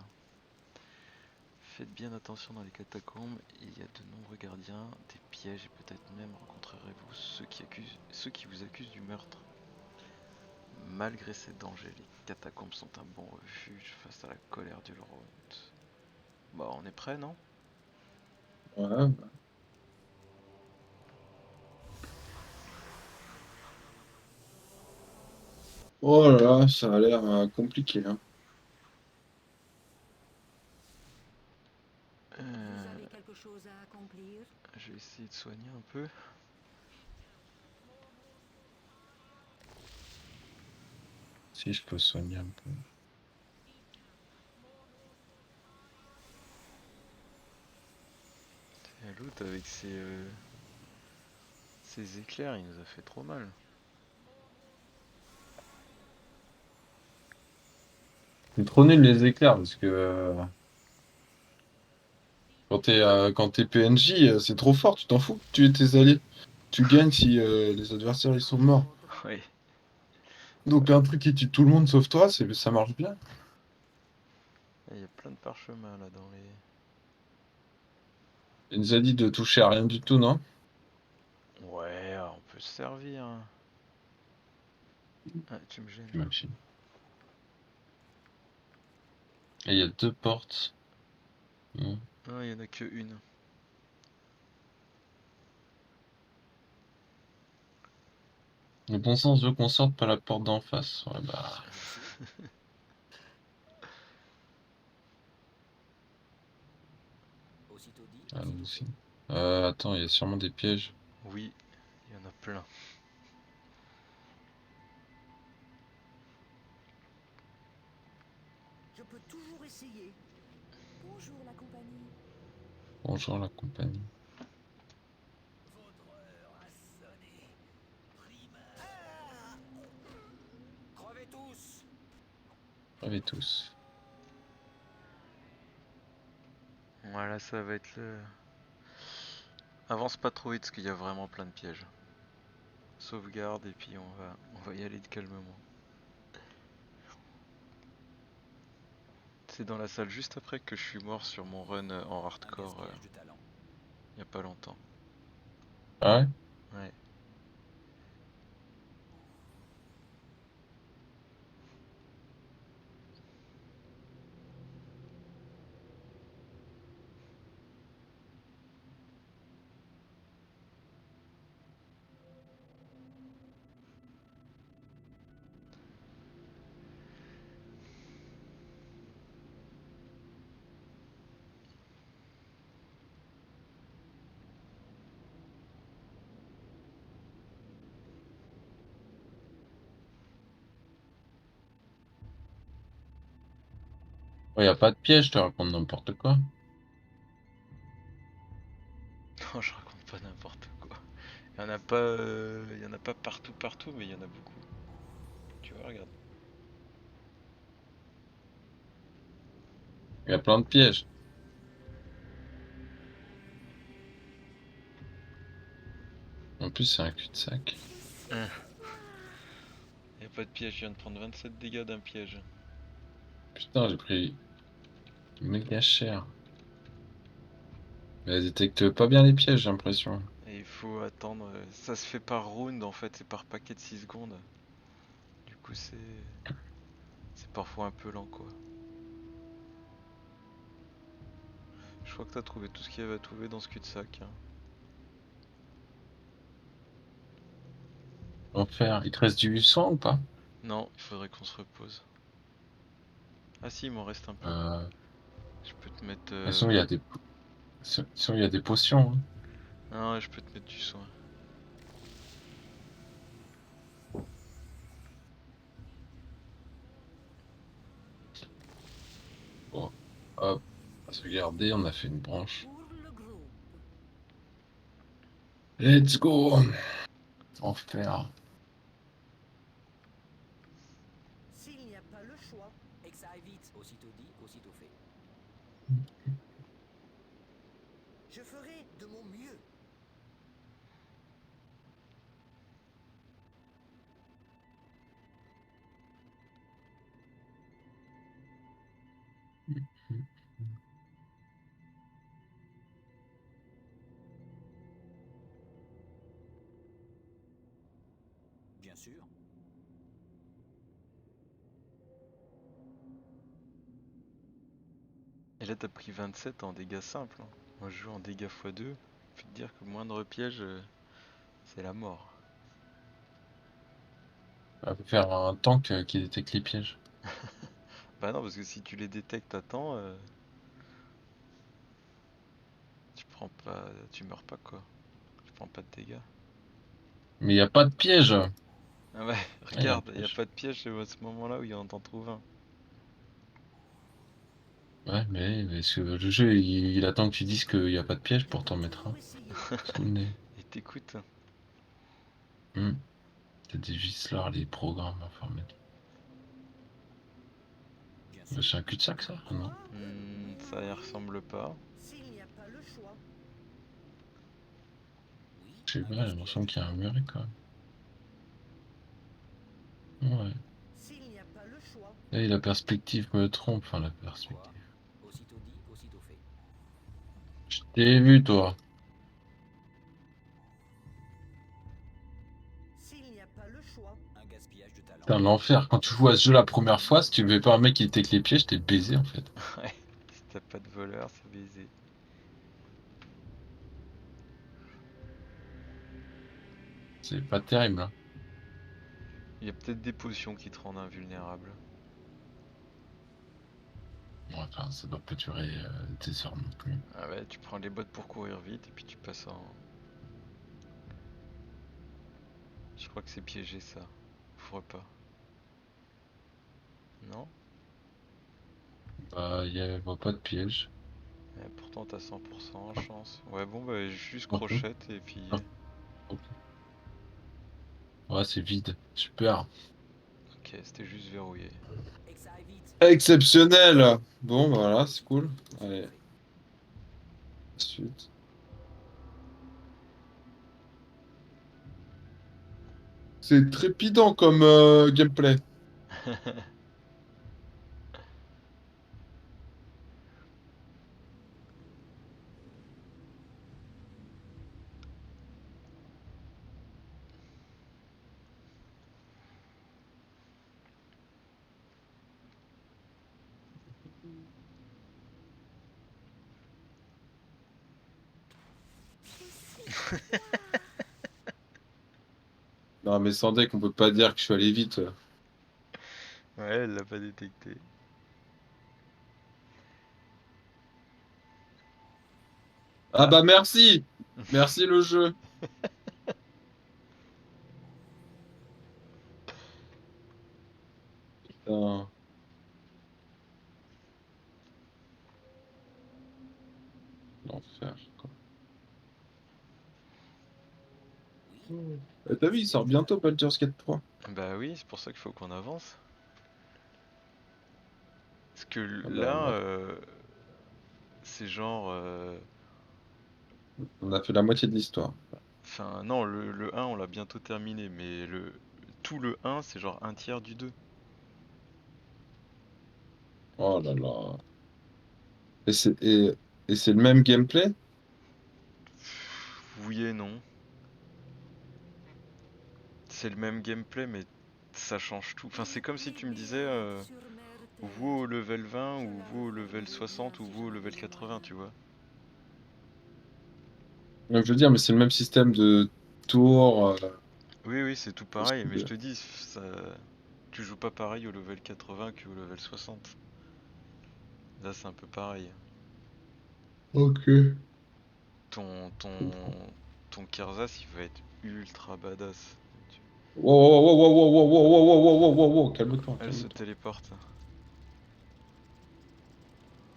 Faites bien attention dans les catacombes, il y a de nombreux gardiens, des pièges et peut-être même rencontrerez-vous ceux qui vous accusent du meurtre. Malgré ces dangers, les catacombes sont un bon refuge face à la colère d'Ulrond. Bah, on est prêt, non? Ouais. Oh là là, ça a l'air compliqué, hein. Vous Euh, avez quelque chose à accomplir? je vais essayer de soigner un peu. Si je peux soigner un peu. Et l'autre avec ses éclairs, il nous a fait trop mal. C'est trop nul les éclairs parce que quand t'es PNJ, c'est trop fort, tu t'en fous que tu es tes alliés. Tu gagnes si les adversaires ils sont morts. Oui, Donc un truc qui tue tout le monde sauf toi, ça marche bien. il y a plein de parchemins là dans les... Il nous a dit de toucher à rien du tout, non? Ouais, on peut se servir, hein. Ah, tu me gênes. J'imagine. Et il y a 2 portes. Hmm. Ah, il y en a que une. Le bon sens veut qu'on sorte par la porte d'en face. Ouais, bah. Bien sûr. Aussitôt dit, Ah, nous aussitôt aussi. fait. Attends, il y a sûrement des pièges. Oui, il y en a plein. Je peux toujours essayer. Bonjour la compagnie. Bonjour la compagnie. Votre heure a sonné. Prima. Ah Crevez tous! Crevez tous. Voilà, ça va être le... Avance pas trop vite parce qu'il y a vraiment plein de pièges. Sauvegarde et puis on va y aller calmement. C'est dans la salle juste après que je suis mort sur mon run en Un hardcore gaspillage de talent. il y a pas longtemps. Ah ouais? Ouais. Il y a pas de piège, je te raconte n'importe quoi. Non, je raconte pas n'importe quoi. Il y en a pas partout, mais il y en a beaucoup. Tu vois, regarde. Il y a plein de pièges. En plus, c'est un cul-de-sac. Il y a pas de piège, je viens de prendre 27 dégâts d'un piège. Putain, j'ai pris méga cher. Mais elle détecte pas bien les pièges, j'ai l'impression. Et il faut attendre. Ça se fait par round en fait, c'est par paquet de 6 secondes. Du coup, c'est parfois un peu lent quoi. Je crois que t'as trouvé tout ce qu'il y avait à trouver dans ce cul-de-sac. Hein. Enfer. Il te reste du sang ou pas? Non, il faudrait qu'on se repose. Ah si, il m'en reste un peu. De Je peux te mettre. toute façon, il y a des... sinon, il y a des potions. Hein. Ah, ouais, je peux te mettre du soin. Bon. Hop. On va sauvegarder, on a fait une branche. Pour le groupe. Let's go! Enfer. S'il n'y a pas le choix, Et que ça aille vite, aussitôt dit, aussitôt fait. je ferai de mon mieux. Bien sûr. Et là, t'as pris 27 en dégâts simples. Hein. Moi, je joue en dégâts x2. Je peux te dire que moindre piège, c'est la mort. On va faire un tank qui détecte les pièges. Bah non, parce que si tu les détectes à temps, tu prends pas, tu meurs pas quoi. Tu prends pas de dégâts. Mais il n'y a pas de piège! Ah ouais, Ah, il y a un regarde, y a piège. pas de piège, c'est à ce moment-là où il en t'en trouve un. Ouais, mais parce que le jeu, il attend que tu dises qu'il n'y a pas de piège Je pour peux t'en mettre un. toujours essayer. Souvenez. Et t'écoutes. C'est des viceleurs, les programmes informatiques. Bien Bah, sûr. c'est un cul-de-sac, ça? Ah non. Quoi? Ça y ressemble pas. S'il n'y a pas le choix, Oui, Je sais un pas, j'ai gaspillage l'impression de qu'il y a un talent. muret quand même. Ouais. s'il n'y a pas le choix, Et la perspective me trompe, enfin la Quoi? perspective. Aussitôt dit, aussitôt fait. Je t'ai vu, toi. s'il n'y a pas le choix, Un gaspillage de talent. C'est un enfer. Quand tu joues à ce jeu la première fois, si tu veux pas un mec qui détecte les pièges, t'es baisé en fait. Ouais, si t'as pas de voleur, c'est baisé. C'est pas terrible. Hein. Il y a peut-être des potions qui te rendent invulnérable. Ouais, enfin, ça doit pas durer des heures non plus. Ah ouais, tu prends les bottes pour courir vite et puis tu passes en... Je crois que c'est piégé ça. Ouvre pas. Non? Bah, il y a pas de piège. Pourtant t'as 100% chance. Ouais bon bah juste Ok. crochette et puis... Ah, ok. Ouais, c'est vide. Super. Ok, c'était juste verrouillé. Exaille vite. Exceptionnel! Bon, bah voilà, c'est cool. Aussitôt Allez, fait. suite. C'est trépidant comme gameplay. Non, mais sans deck, on peut pas dire que je suis allé vite. Ouais, elle l'a pas détecté. Ah bah merci! Merci le jeu. Putain, l'enfer, quoi. T'as vu, il sort bientôt Baldur's Gate 3. Bah oui, c'est pour ça qu'il faut qu'on avance. Parce que Ah bah, là, c'est genre... on a fait la moitié de l'histoire. Enfin non, le 1 on l'a bientôt terminé, mais tout le 1 c'est genre un tiers du 2. Oh là là. Et c'est le même gameplay? Oui et non. C'est le même gameplay mais ça change tout. Enfin c'est comme si tu me disais vous au level 20 ou vous au level 60 ou vous au level 80, tu vois. Donc, je veux dire, mais c'est le même système de tour. Oui oui c'est tout pareil, mais je te dis, tu joues pas pareil au level 80 qu'au level 60. Là c'est un peu pareil. Ok. Ton, ton, ton Kerzas il va être ultra badass. Wow, wow, wow, wow, wow, wow, wow, wow, wow, wow, wow, wow, wow. Calme-toi, Elle se calme-toi. téléporte.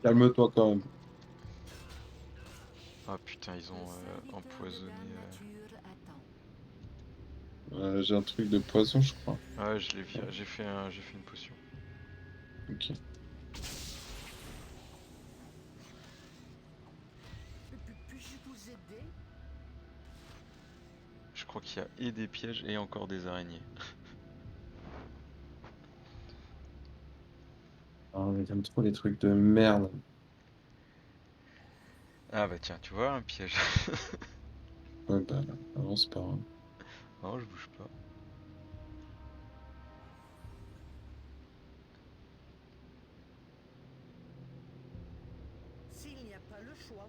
Calme-toi quand même. Ah putain, ils Le ont serviteur de empoisonné. Dame Nature attend. J'ai un truc de poison, je crois. Ah ouais, je l'ai viré. J'ai fait une potion. Ok. Puis-je vous aider? Je crois qu'il y a et des pièges et encore des araignées. Ah, mais j'aime trop les trucs de merde. Ah bah tiens, tu vois, un piège. Ouais, bah, avance pas. Hein. Non, je bouge pas. S'il n'y a pas le choix.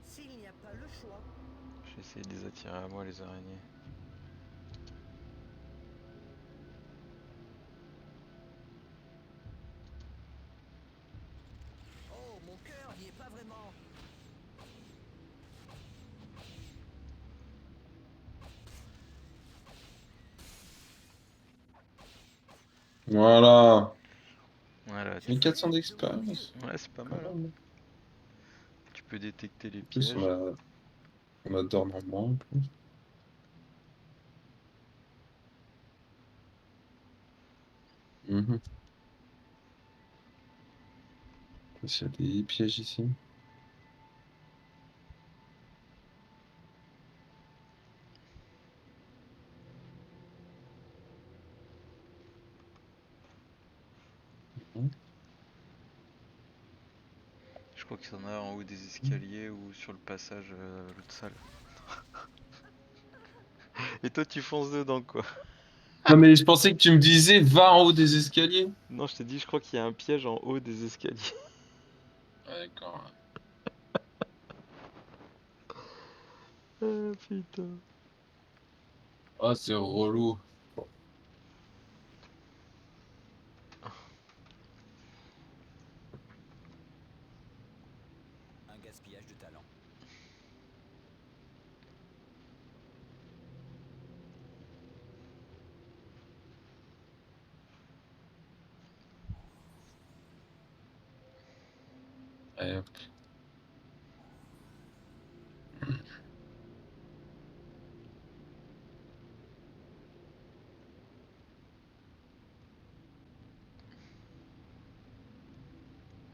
S'il n'y a pas le choix. J'ai essayé de les attirer à moi, les araignées. Oh, mon cœur n'y est pas vraiment. Voilà. Voilà, J'ai Mais fait 400 de mon mieux. d'expérience. ouais, c'est pas Quand mal, hein. même. Tu peux détecter les En plus, pièges. on a Dormammu en plus. Mhm. Il y a des pièges ici. Mhm. Je crois qu'il y en a en haut des escaliers ou sur le passage à l'autre salle. Et toi, tu fonces dedans, quoi. Non, mais je pensais que tu me disais va en haut des escaliers. Non, je t'ai dit, je crois qu'il y a un piège en haut des escaliers. Ouais, d'accord. Ah putain. Ah, c'est relou. Un gaspillage de talent. Ouais.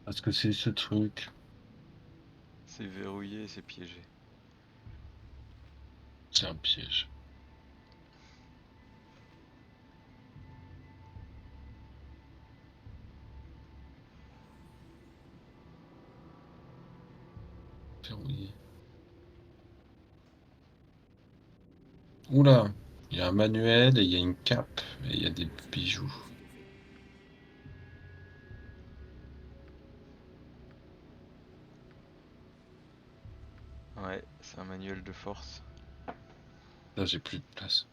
Parce que c'est ce truc. C'est verrouillé et c'est piégé. C'est un piège. Verrouillé. Oula, il y a un manuel et il y a une cape et il y a des bijoux. Aussitôt fait. Ouais, c'est un manuel de force. Là, j'ai plus de place.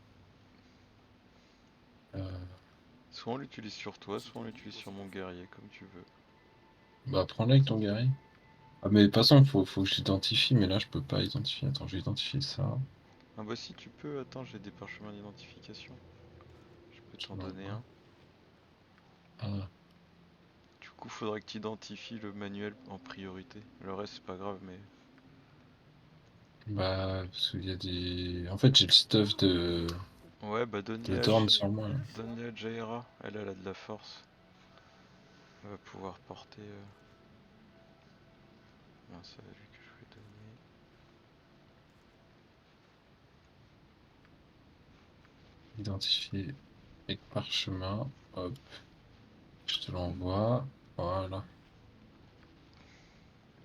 Soit on l'utilise sur toi, soit on Aussitôt dit, l'utilise sur aussitôt mon fait. guerrier, comme tu veux. Bah, prends-le avec ton guerrier. Ah, mais de toute façon, faut que j'identifie, mais là, je peux pas identifier. Attends, je vais identifier ça. Ah bah si tu peux, attends, j'ai des parchemins d'identification. Je peux Je t'en donner l'envoie. un. Ah, Du coup, faudrait que tu identifies le manuel en priorité. Le reste, c'est pas grave, mais... bah, parce qu'il y a des. En fait, j'ai le stuff Ouais, bah de Dorn sur moi, là. donne-les à Jaira. Elle a de la force. Elle va pouvoir porter... Non, c'est à lui que je vais donner. Identifier avec parchemin. Hop, je te l'envoie. Voilà.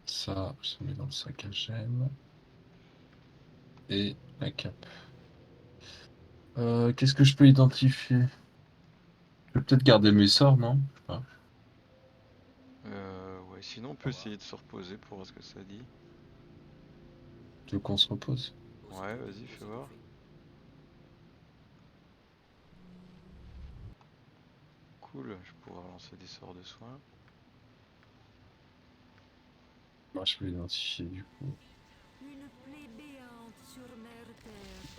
Ça, je le mets dans le sac à gemme. Et la cape. Qu'est-ce que je peux identifier? Je peux peut-être garder mes sorts, non? Je sais pas. Ouais, sinon on peut essayer de se reposer pour voir ce que ça dit. Tu veux qu'on se repose? Ouais, Aussitôt dit, vas-y, fais aussitôt voir. fait. Cool, je vais pouvoir lancer des sorts de soins. Moi, je peux identifier du coup. Une plaie béante sur mer terre.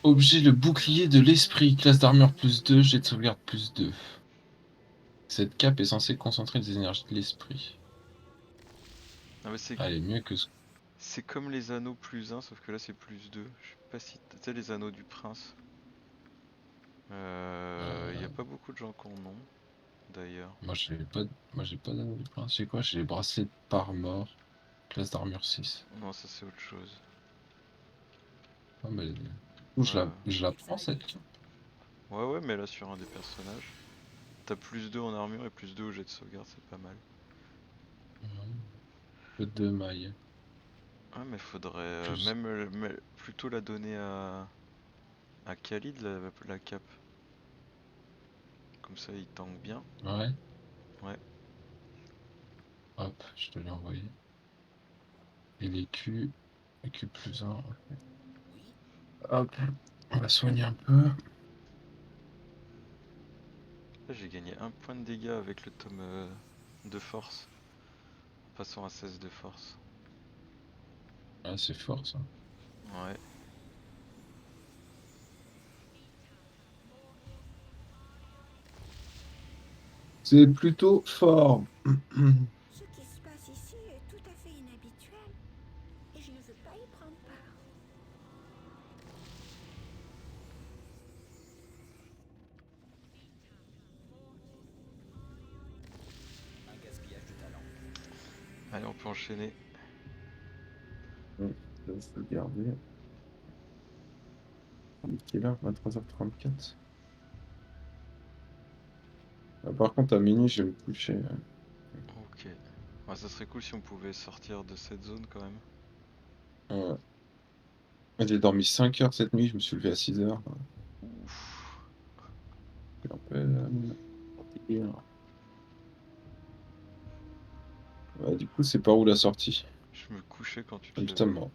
Objet, le bouclier de l'esprit. Classe d'armure plus 2, jet de sauvegarde plus 2. Cette cape est censée concentrer les énergies de l'esprit. Ah bah Ah, elle est mieux que ce. c'est comme les anneaux plus 1, sauf que là c'est plus 2. Je sais pas si... Tu sais, les anneaux du prince. Y a Euh, pas beaucoup de gens qui en ont, d'ailleurs. moi, j'ai pas d'anneau du prince. J'ai quoi? J'ai les bracelets par mort. Classe d'armure 6. Non, ça c'est autre chose. Ah, mais du coup, Euh, je la prends cette cape. Ouais, ouais, mais là sur un des personnages. T'as plus 2 en armure et plus 2 au jet de sauvegarde, c'est pas mal. Peu de mailles. Ah, mais faudrait Plus. même plutôt la donner à Khalid, la cape. Comme ça, il tank bien. Ouais. Ouais. Hop, je te l'ai envoyé. Et les Q. Les Q plus 1. Oui. Hop. On va soigner un peu. Là, j'ai gagné 1 point de dégâts avec le tome de force. En passant à 16 de force. Ah, c'est fort ça. Ouais. C'est plutôt fort. Ce qui se passe ici est tout à fait inhabituel. Et je ne veux pas y prendre part. Un gaspillage de talent. Allez, on peut enchaîner. Je vais le garder. Il est quelle heure? 23h34. Ah, par contre, à minuit, je vais me coucher. Ok. Ouais, ça serait cool si on pouvait sortir de cette zone quand même. Ouais. J'ai dormi 5 heures cette nuit, je me suis levé à 6 heures. Ouf. Je suis un peu fatigué, hein. Ouais, du coup, c'est par où la sortie? Je me couchais quand tu Ah, te putain, levais. mort.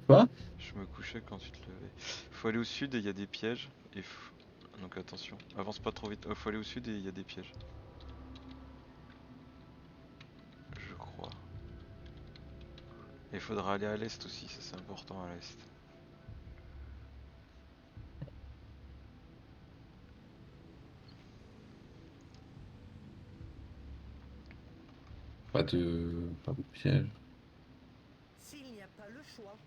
Quoi? Je me couchais quand tu te levais. Faut aller au sud et il y a des pièges. Donc attention, avance pas trop vite. Faut aller au sud et il y a des pièges. Je crois. Et il faudra aller à l'est aussi, ça c'est important à l'est. Pas de piège. S'il n'y a pas le choix.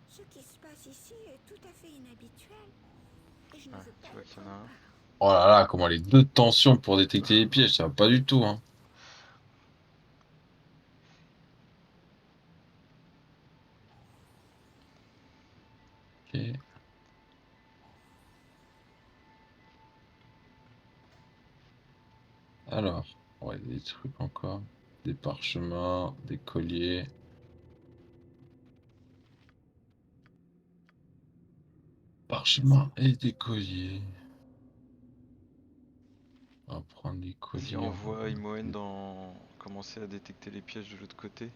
Ce qui se passe ici est tout à fait inhabituel. Et je ne Ouais, veux tu pas vois y qu'il y en a prendre un. part. Oh là là, comment les deux tensions pour détecter les pièges, ça va pas du tout, hein. Ok. Alors, ouais, des trucs encore. Des parchemins, des colliers. Parchemins et des colliers. On va prendre les Vas-y, colliers. envoie Imoen dans... commencer à détecter les pièges de l'autre côté.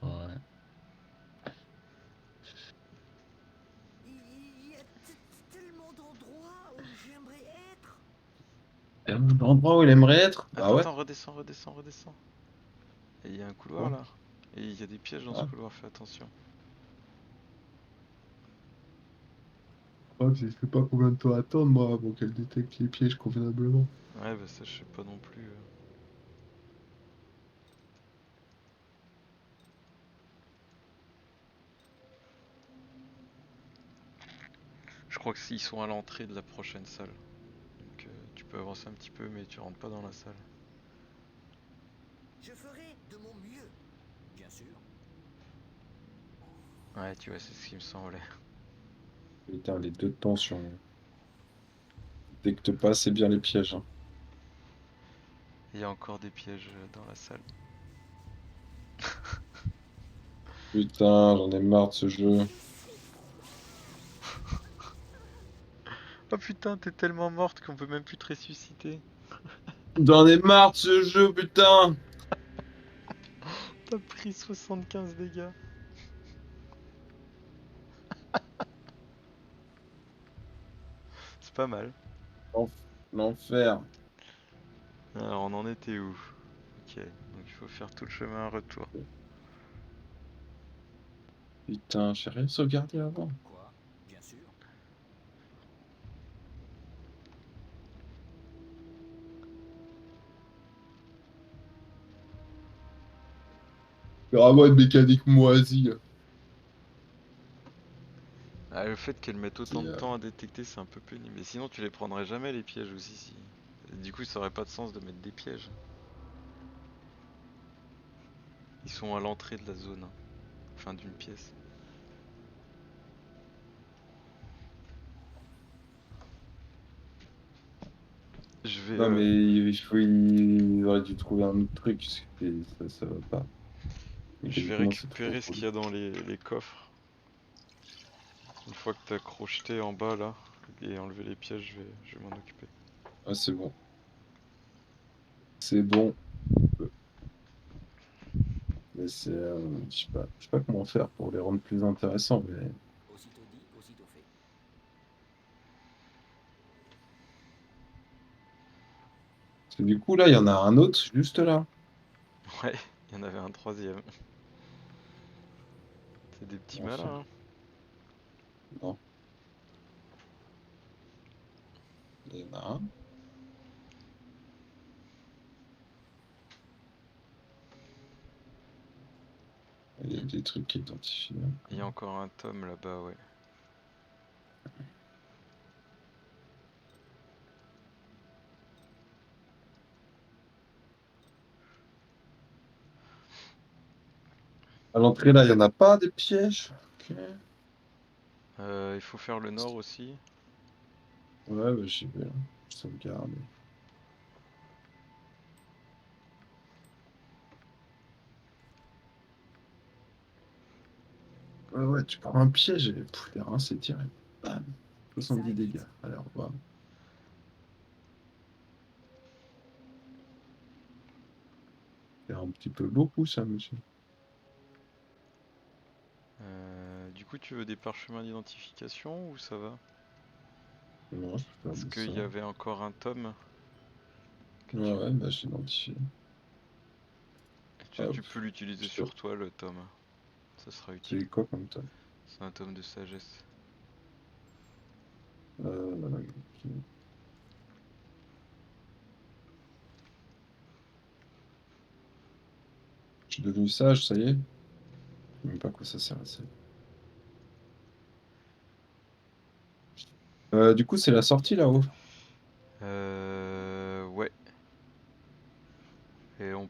Ouais. Il y a tellement d'endroits où j'aimerais être. Et l'endroit où il aimerait être? Bah Attends, ouais. attends, redescends, redescends, redescends. Et il y a un couloir Quoi? là. Et il y a des pièges dans ce Ah, couloir, fais attention. je sais pas combien de temps attendre, moi, avant qu'elle détecte les pièges convenablement. Ouais, bah ça je sais pas non plus. Je crois que s'ils sont à l'entrée de la prochaine salle. Donc tu peux avancer un petit peu, mais tu rentres pas dans la salle. Je ferai de mon mieux. Bien sûr. Ouais, tu vois, c'est ce qui me semblait. Putain, les deux tensions. Détecte pas assez bien les pièges, hein. Il y a encore des pièges dans la salle. Putain, j'en ai marre de ce jeu. Oh putain, t'es tellement morte qu'on peut même plus te ressusciter. J'en ai marre de ce jeu, putain! T'as pris 75 dégâts. C'est pas mal. L'enfer. Alors on en était où? Ok, donc il faut faire tout le chemin retour. Putain, j'ai rien sauvegardé avant. Quoi? Bien sûr. C'est vraiment une mécanique moisie. Ah, le fait qu'elles mettent autant C'est, de temps à détecter, c'est un peu pénible. Mais sinon, tu les prendrais jamais les pièges aussi. Si... Du coup, ça aurait pas de sens de mettre des pièges. Ils sont à l'entrée de la zone, hein. Enfin, d'une pièce. Je vais, Non, mais il aurait dû trouver un autre truc, parce que ça va pas. je vais Mécaniquement, c'est trop récupérer ce qu'il y a dans les coffres. Une fois que t'as crocheté en bas là et enlevé les pièges, je vais m'en occuper. Ah, c'est bon. C'est bon. Mais c'est, je sais pas comment faire pour les rendre plus intéressants, mais... Aussitôt dit, aussitôt fait. Parce que du coup, là, il y en a un autre, juste là. Ouais, il y en avait un troisième. C'est des petits Enfin, malins, hein. non, il y en a un. Il y a des trucs identifiés. Il y a encore un tome là-bas, ouais. À l'entrée, là, il y en a pas des pièges. Ok. Il faut faire le nord aussi. Ouais, bah, j'y vais, là. Je sauvegarde. Ouais, ouais, tu prends un piège et les reins, c'est tiré. Bam. Et ça 70 aille dégâts. vite. Allez, au revoir. C'est un petit peu beaucoup, ça, monsieur. coup, tu veux des parchemins d'identification ou ça va? Non, je peux Parce faire qu'il ça. y avait encore un tome que Ouais, ouais, bah j'ai identifié. Hop, tu peux l'utiliser je te- sur toi, le tome. Ça sera utile. c'est quoi comme temps? C'est un tome de sagesse. Ok. Je suis devenu sage, ça y est. Je sais même pas à quoi ça sert, ça. Du coup, c'est la sortie là-haut. Ouais. Et on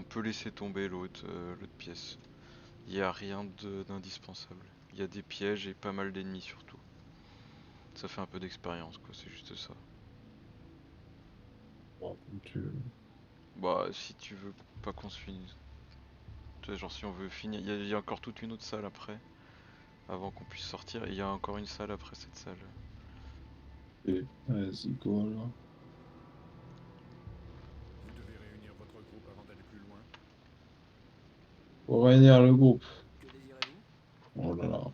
peut laisser tomber l'autre pièce. Il n'y a rien d'indispensable. Il y a des pièges et pas mal d'ennemis surtout. Ça fait un peu d'expérience quoi, c'est juste ça. Bon, comme tu veux. Bah si tu veux pas qu'on se finisse. Tu vois, genre si on veut finir, il y a encore toute une autre salle après. Avant qu'on puisse sortir. Et il y a encore une salle après cette salle. Et vas-y, go alors. Vous devez réunir votre groupe avant d'aller plus loin. Pour réunir le groupe. Que désirez-vous? Oh là là.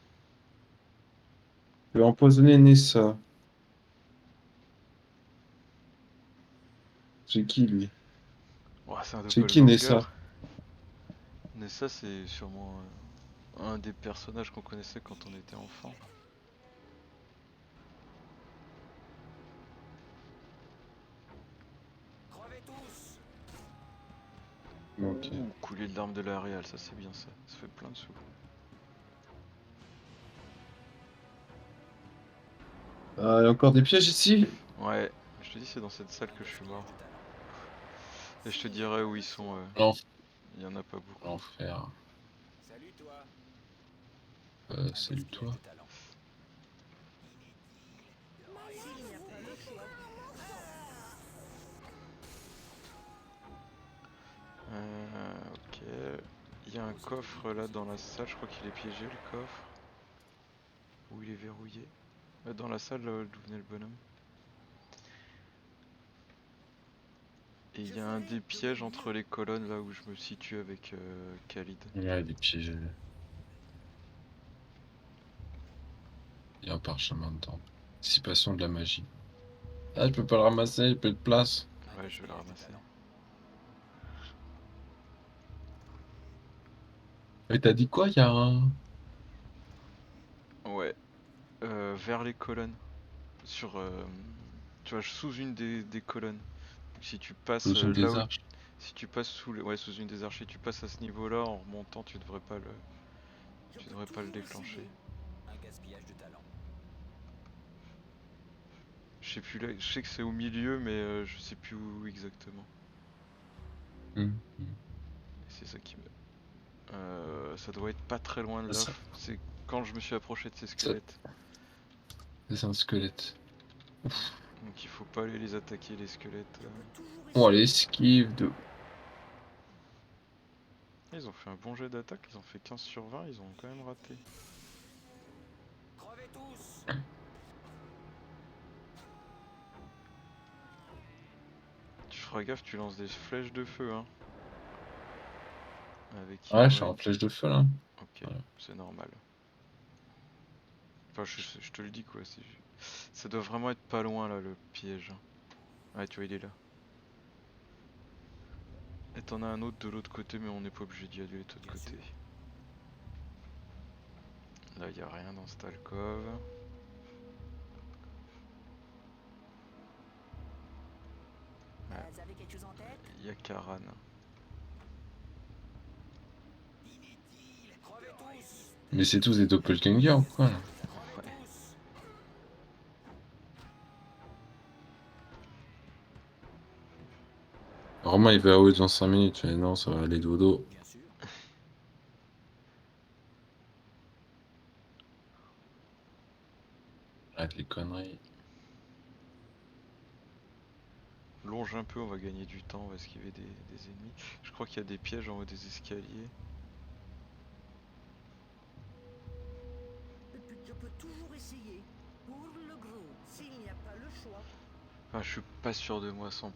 Je vais empoisonner Nessa. C'est qui lui? Ouais, c'est un C'est qui doppelganger. Nessa? Nessa c'est sûrement un des personnages qu'on connaissait quand on était enfant. Crevez tous! Ok. Ouh, couler de l'arme de la réal, ça c'est bien ça. Ça fait plein de sous. Il y a encore des pièges ici? Ouais, je te dis c'est dans cette salle que je suis mort. De talent. Et je te dirai où ils sont. Il y en a pas beaucoup. L'enfer. Salut toi! Un Salut gaspillage toi. de talent. S'il n'y a pas le choix. Ok. Il y a un coffre là dans la salle, je crois qu'il est piégé le coffre. Ou il est verrouillé. Dans la salle d'où venait le bonhomme. Et il y a un des pièges entre les colonnes là où je me situe avec Khalid. Ouais, des pièges. Il y a un parchemin dedans. Dissipation de la magie. Ah, je peux pas le ramasser, il y a plus de place. Un Ouais, je vais le gaspillage de ramasser. talent. Mais t'as dit quoi? Il y a un. Ouais. Vers les colonnes. Sur. Tu vois, sous une des colonnes. Donc, si tu passes Sous une là des où. arches. Si tu passes ouais, sous une des archers, tu passes à ce niveau-là en remontant, tu devrais pas le. Je Tu peux devrais pas le toujours déclencher. essayer. Un gaspillage de talent. Je sais plus là, je sais que c'est au milieu, mais je sais plus où exactement. Hmm. Et c'est ça qui me. Ça doit être pas très loin de là. Ça, C'est quand je me suis approché de ces ça- squelettes. c'est un squelette. Donc il faut pas aller les attaquer les squelettes. Je peux toujours Oh, essayer. elle esquive de. Ils ont fait un bon jet d'attaque, ils ont fait 15 sur 20, ils ont quand même raté. Crevez tous! Tu feras gaffe, tu lances des flèches de feu hein. Avec Ouais, je suis ouais. en flèche de feu là. Ok, Voilà. c'est normal. Enfin je te le dis quoi, ça doit vraiment être pas loin là le piège. Ouais tu vois il est là. Et t'en as un autre de l'autre côté mais on n'est pas obligé d'y aller de l'autre Bien côté. sûr. Là y a rien dans cette alcôve. Ouais. Vous avez quelque chose en tête? Y a Karan. Crevez tous! Mais c'est tous des doppelgangers ou quoi là? Crevez Ouais. tous! Romain il va à haut dans 5 minutes. Mais non, ça va aller dodo. Bien sûr. Arrête les conneries. Longe un peu, on va gagner du temps, on va esquiver des ennemis. Je crois qu'il y a des pièges en haut des escaliers. Je peux toujours essayer. Pour le groupe. S'il n'y a pas le choix. Enfin, je suis pas sûr de moi 100%.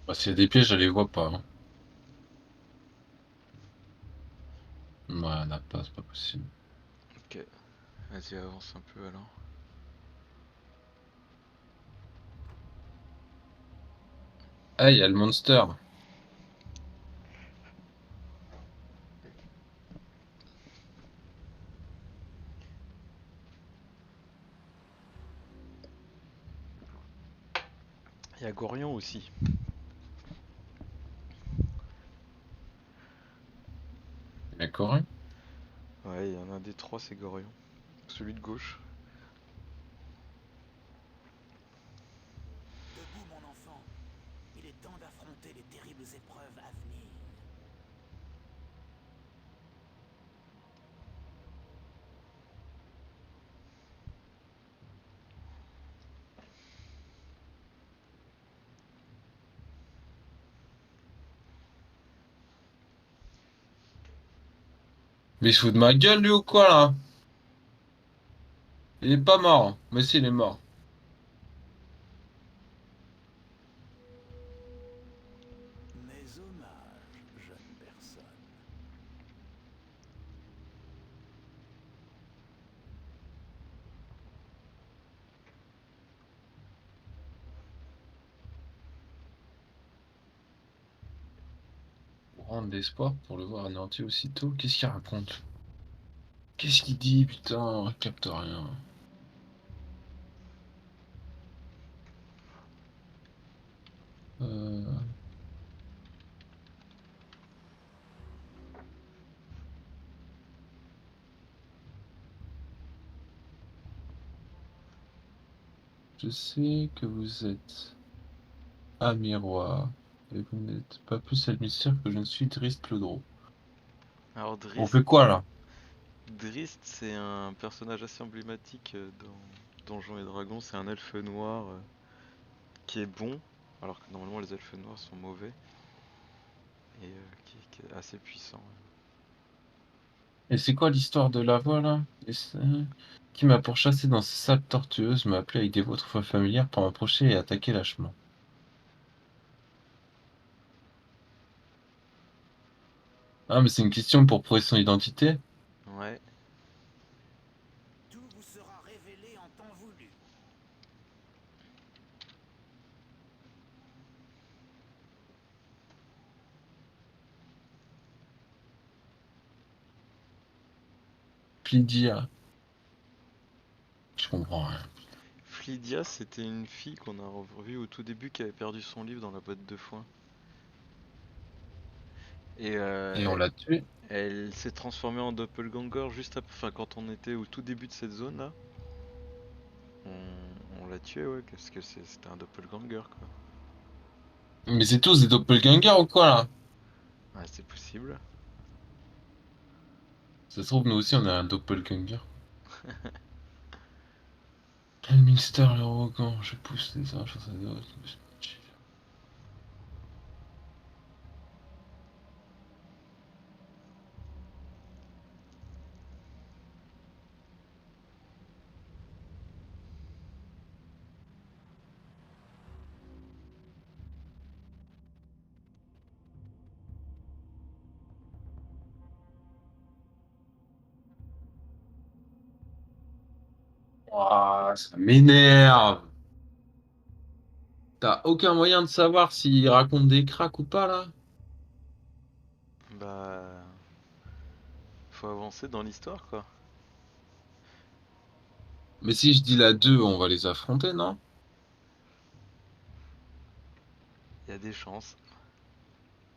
Bah, s'il y a des pièges, je les vois pas. Hein. Ouais, on n'a pas, c'est pas possible. Ok, vas-y, avance un peu alors. Ah, il y a le monster. Il y a Gorion aussi. D'accord, hein. Ouais, il y en a un des trois, c'est Gorion. Celui de gauche. Debout, mon enfant. Il est temps d'affronter les terribles épreuves à venir. Mais il se fout de ma gueule, lui, ou quoi, là? Il est pas mort. Mais si, il est mort. Mes hommages, jeune personne. Pour rendre d'espoir pour le voir anéanti aussitôt. Qu'est-ce qu'il raconte? Qu'est-ce qu'il dit, putain? Je capte rien. Euh... Je sais que vous êtes un miroir. Et vous n'êtes pas plus admisseur que je ne suis Drist Clodro. Alors On Drist, fait quoi, là? Drist c'est un personnage assez emblématique dans Donjons et Dragons. C'est un elfe noir qui est bon, alors que normalement les elfes noirs sont mauvais, et qui est assez puissant. Et c'est quoi l'histoire de la voix, là? Qui m'a pourchassé dans ces salles tortueuses, m'a appelé avec des voix autrefois familières pour m'approcher et attaquer lâchement. Ah, mais c'est une question pour prouver son identité? Ouais, Tout vous sera révélé en temps voulu. Plydia. Je comprends rien. Flydia c'était une fille qu'on a revue au tout début qui avait perdu son livre dans la boîte de foin. Et Et on l'a tué? elle s'est transformée en doppelganger juste après, enfin quand on était au tout début de cette zone là. On l'a tué, ouais, parce que c'était un doppelganger quoi. Mais c'est tous des doppelgangers ou quoi, là? Ouais, c'est possible. Ça se trouve, nous aussi, on a un doppelganger. Elminster l'arrogant, je pousse les arches sur sa dose. Ouah, ça m'énerve! T'as aucun moyen de savoir s'il raconte des cracks ou pas, là? Bah, faut avancer dans l'histoire quoi. Mais si je dis la 2, on va les affronter, non? Il y a des chances.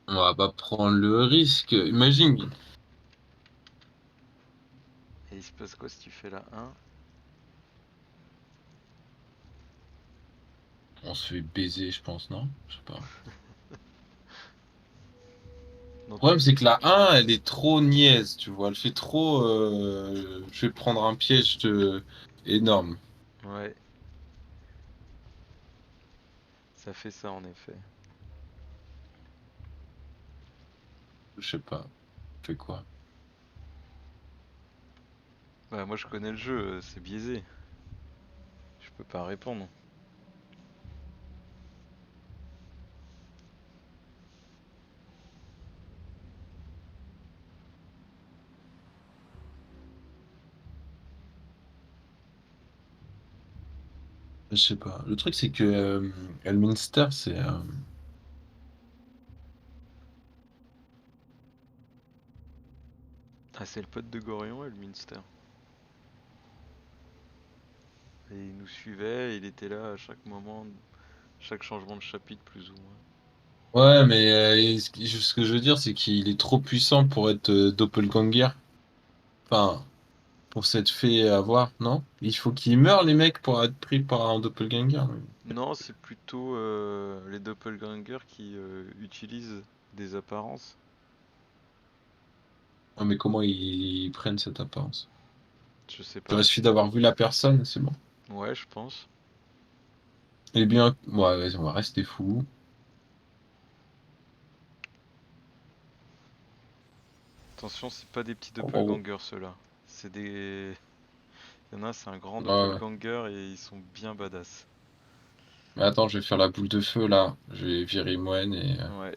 On va pas prendre le risque. Imagine, Et il se passe quoi si tu fais la 1? on se fait baiser, je pense, non? Je sais pas. Dans Le tous problème, c'est les... que la 1, elle est trop niaise, tu vois. Elle fait trop. Je vais prendre un piège énorme. Ouais, ça fait ça en effet. Je sais pas. Fait quoi? Bah moi je connais le jeu, c'est biaisé. Je peux pas répondre. Je sais pas. Le truc, c'est que Elminster, c'est. Ah, c'est le pote de Gorion et le Minster. Et il nous suivait, il était là à chaque moment, chaque changement de chapitre plus ou moins. Ouais, mais ce que je veux dire, c'est qu'il est trop puissant pour être doppelganger. Enfin, pour s'être fait avoir, non? Il faut qu'ils meurent, les mecs, pour être pris par un doppelganger. Non, c'est plutôt les doppelgangers qui utilisent des apparences. Ouais, mais comment ils prennent cette apparence? Je sais Il pas. suffit d'avoir vu la personne, c'est bon. Ouais, je pense. Eh bien, ouais, vas-y, on va rester fou. Attention, c'est pas des petits Oh, oh, doppelgangers ceux-là. C'est des. Il y en a un, c'est un grand oh. Ouais, ouais. doppelganger et ils sont bien badass. Mais attends, je vais faire la boule de feu là. Je vais virer Moine Ouais.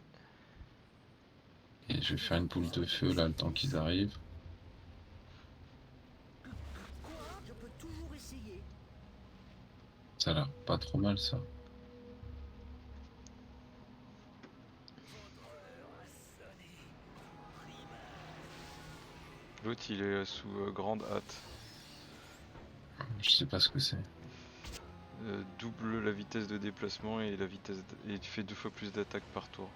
et je vais faire une boule de feu là le temps qu'ils arrivent. Quoi? Je peux toujours essayer. Ça a l'air pas trop mal ça. L'autre, il est sous grande hâte. Je sais pas ce que c'est. Double la vitesse de déplacement et la vitesse et il fait 2 fois plus d'attaque par tour.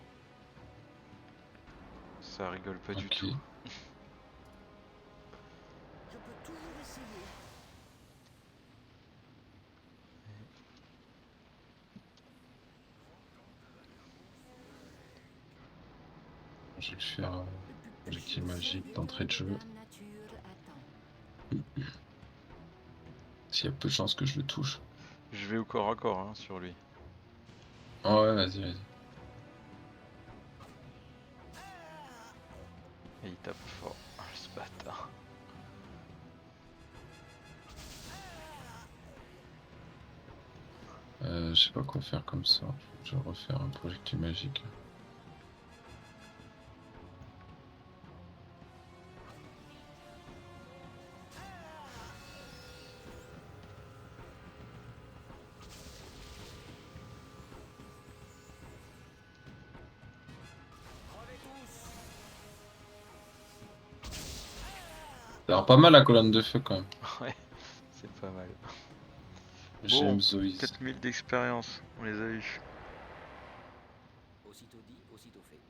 Ça rigole pas du tout. Ok. Je peux toujours essayer. Je vais le faire Le plus projectile précieux magique service d'entrée de que jeu. la nature attend. S'il y a peu de chances que je le touche. Je vais au corps à corps hein, sur lui. Ah ouais, vas-y, vas-y. Et il tape fort. Ah, ce bâtard. Je sais pas quoi faire comme ça. Je vais refaire un projectile magique. Ça a l'air pas mal la colonne de feu quand même. Ouais, c'est pas mal. J'aime Bon, Zoïs. 4000 d'expérience, on les a eu. Aussitôt dit, aussitôt fait.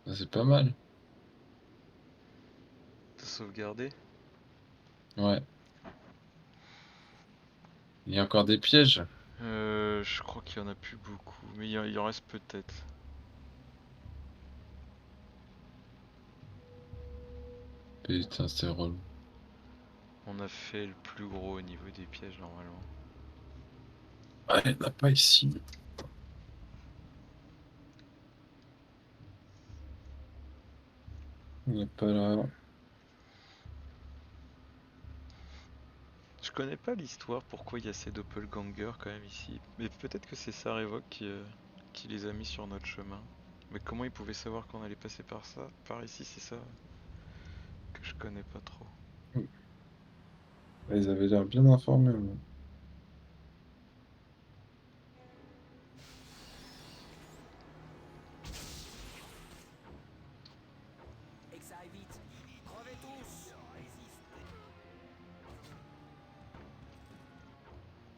Ça, c'est pas mal. T'as sauvegardé? Ouais. Il y a encore des pièges. Je crois qu'il y en a plus beaucoup, mais il en reste peut-être. Putain, c'est relou. On a fait le plus gros au niveau des pièges normalement. Ouais, il n'y en a pas ici. Il n'y a pas là. Je connais pas l'histoire, pourquoi il y a ces doppelgangers quand même ici. Mais peut-être que c'est Sarevok qui les a mis sur notre chemin. Mais comment ils pouvaient savoir qu'on allait passer par ça, par ici, c'est ça que je connais pas trop. Ils avaient l'air bien informés, ouais. Et que ça aille vite. Crevez tous.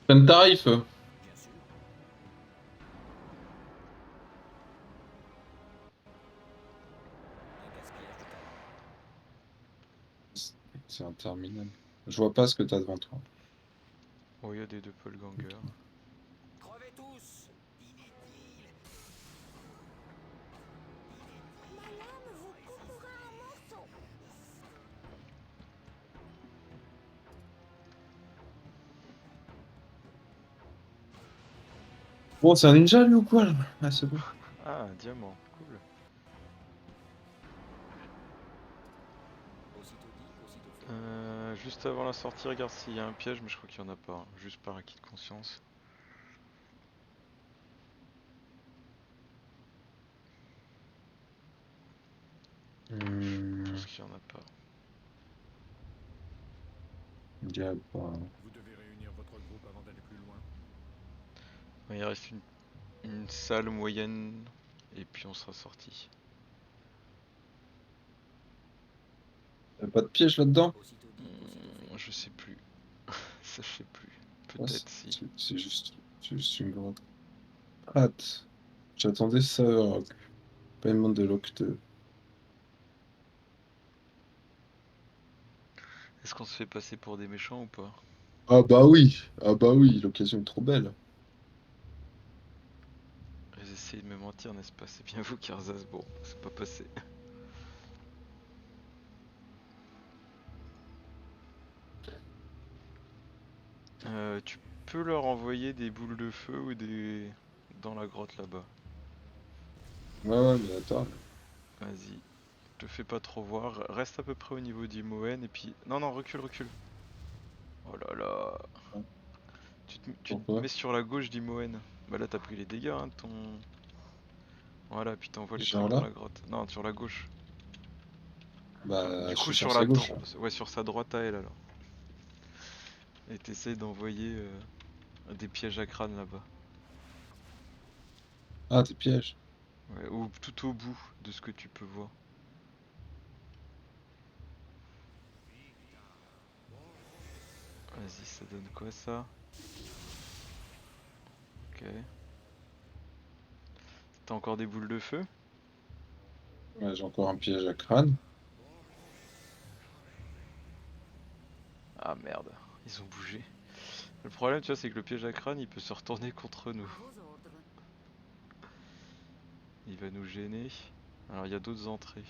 Plein de tarifs. Bien sûr. Un gaspillage de talent. C'est interminable. Je vois pas ce que t'as devant toi. Oh, il y a des doppelgangers. Crevez tous. Ma lame vous coupera en morceaux. Bon, c'est un ninja lui ou quoi là? Ah, c'est bon. Ah, un diamant, cool. Aussitôt dit, aussitôt fait. Juste avant la sortie, regarde s'il y a un piège, mais je crois qu'il y en a pas. Juste par acquis de conscience. Je pense qu'il y en a pas. Il y a pas. Vous devez réunir votre groupe avant d'aller plus loin. Il reste une salle moyenne et puis on sera sorti. Y'a pas de piège là-dedans? Aussitôt dit, aussitôt fait. Je sais plus. Ça je sais plus. Ouais, Peut-être si. c'est juste une grotte. Hâte. J'attendais ça, paiement de l'octe. Est-ce qu'on se fait passer pour des méchants ou pas? Ah bah oui, l'occasion est trop belle. Ils essayent de me mentir, n'est-ce pas? C'est bien vous, Karzas. Bon, c'est pas passé. Tu peux leur envoyer des boules de feu ou des... dans la grotte là-bas. Ouais, mais attends. Vas-y. Te fais pas trop voir. Reste à peu près au niveau d'Imoen et puis... Non, non, recule, recule. Oh là là. Tu te Pourquoi? mets sur la gauche d'Imoen. Bah là, t'as pris les dégâts, hein, de ton... Voilà, puis t'envoies les trucs Genre dans là? la grotte. Non, sur la gauche. Bah, Du je coup, suis sur sur sa la gauche, droite. là. Ouais, sur sa droite à elle alors. Et t'essayes d'envoyer des pièges à crâne là-bas. Ah, tes pièges. Ouais, ou tout au bout de ce que tu peux voir. Vas-y, ça donne quoi ça? Ok. T'as encore des boules de feu? Ouais, j'ai encore un piège à crâne. Ah merde, ils ont bougé. Le problème, tu vois, c'est que le piège à crâne, il peut se retourner contre nous. À vos ordres. Il va nous gêner. Alors, il y a d'autres entrées.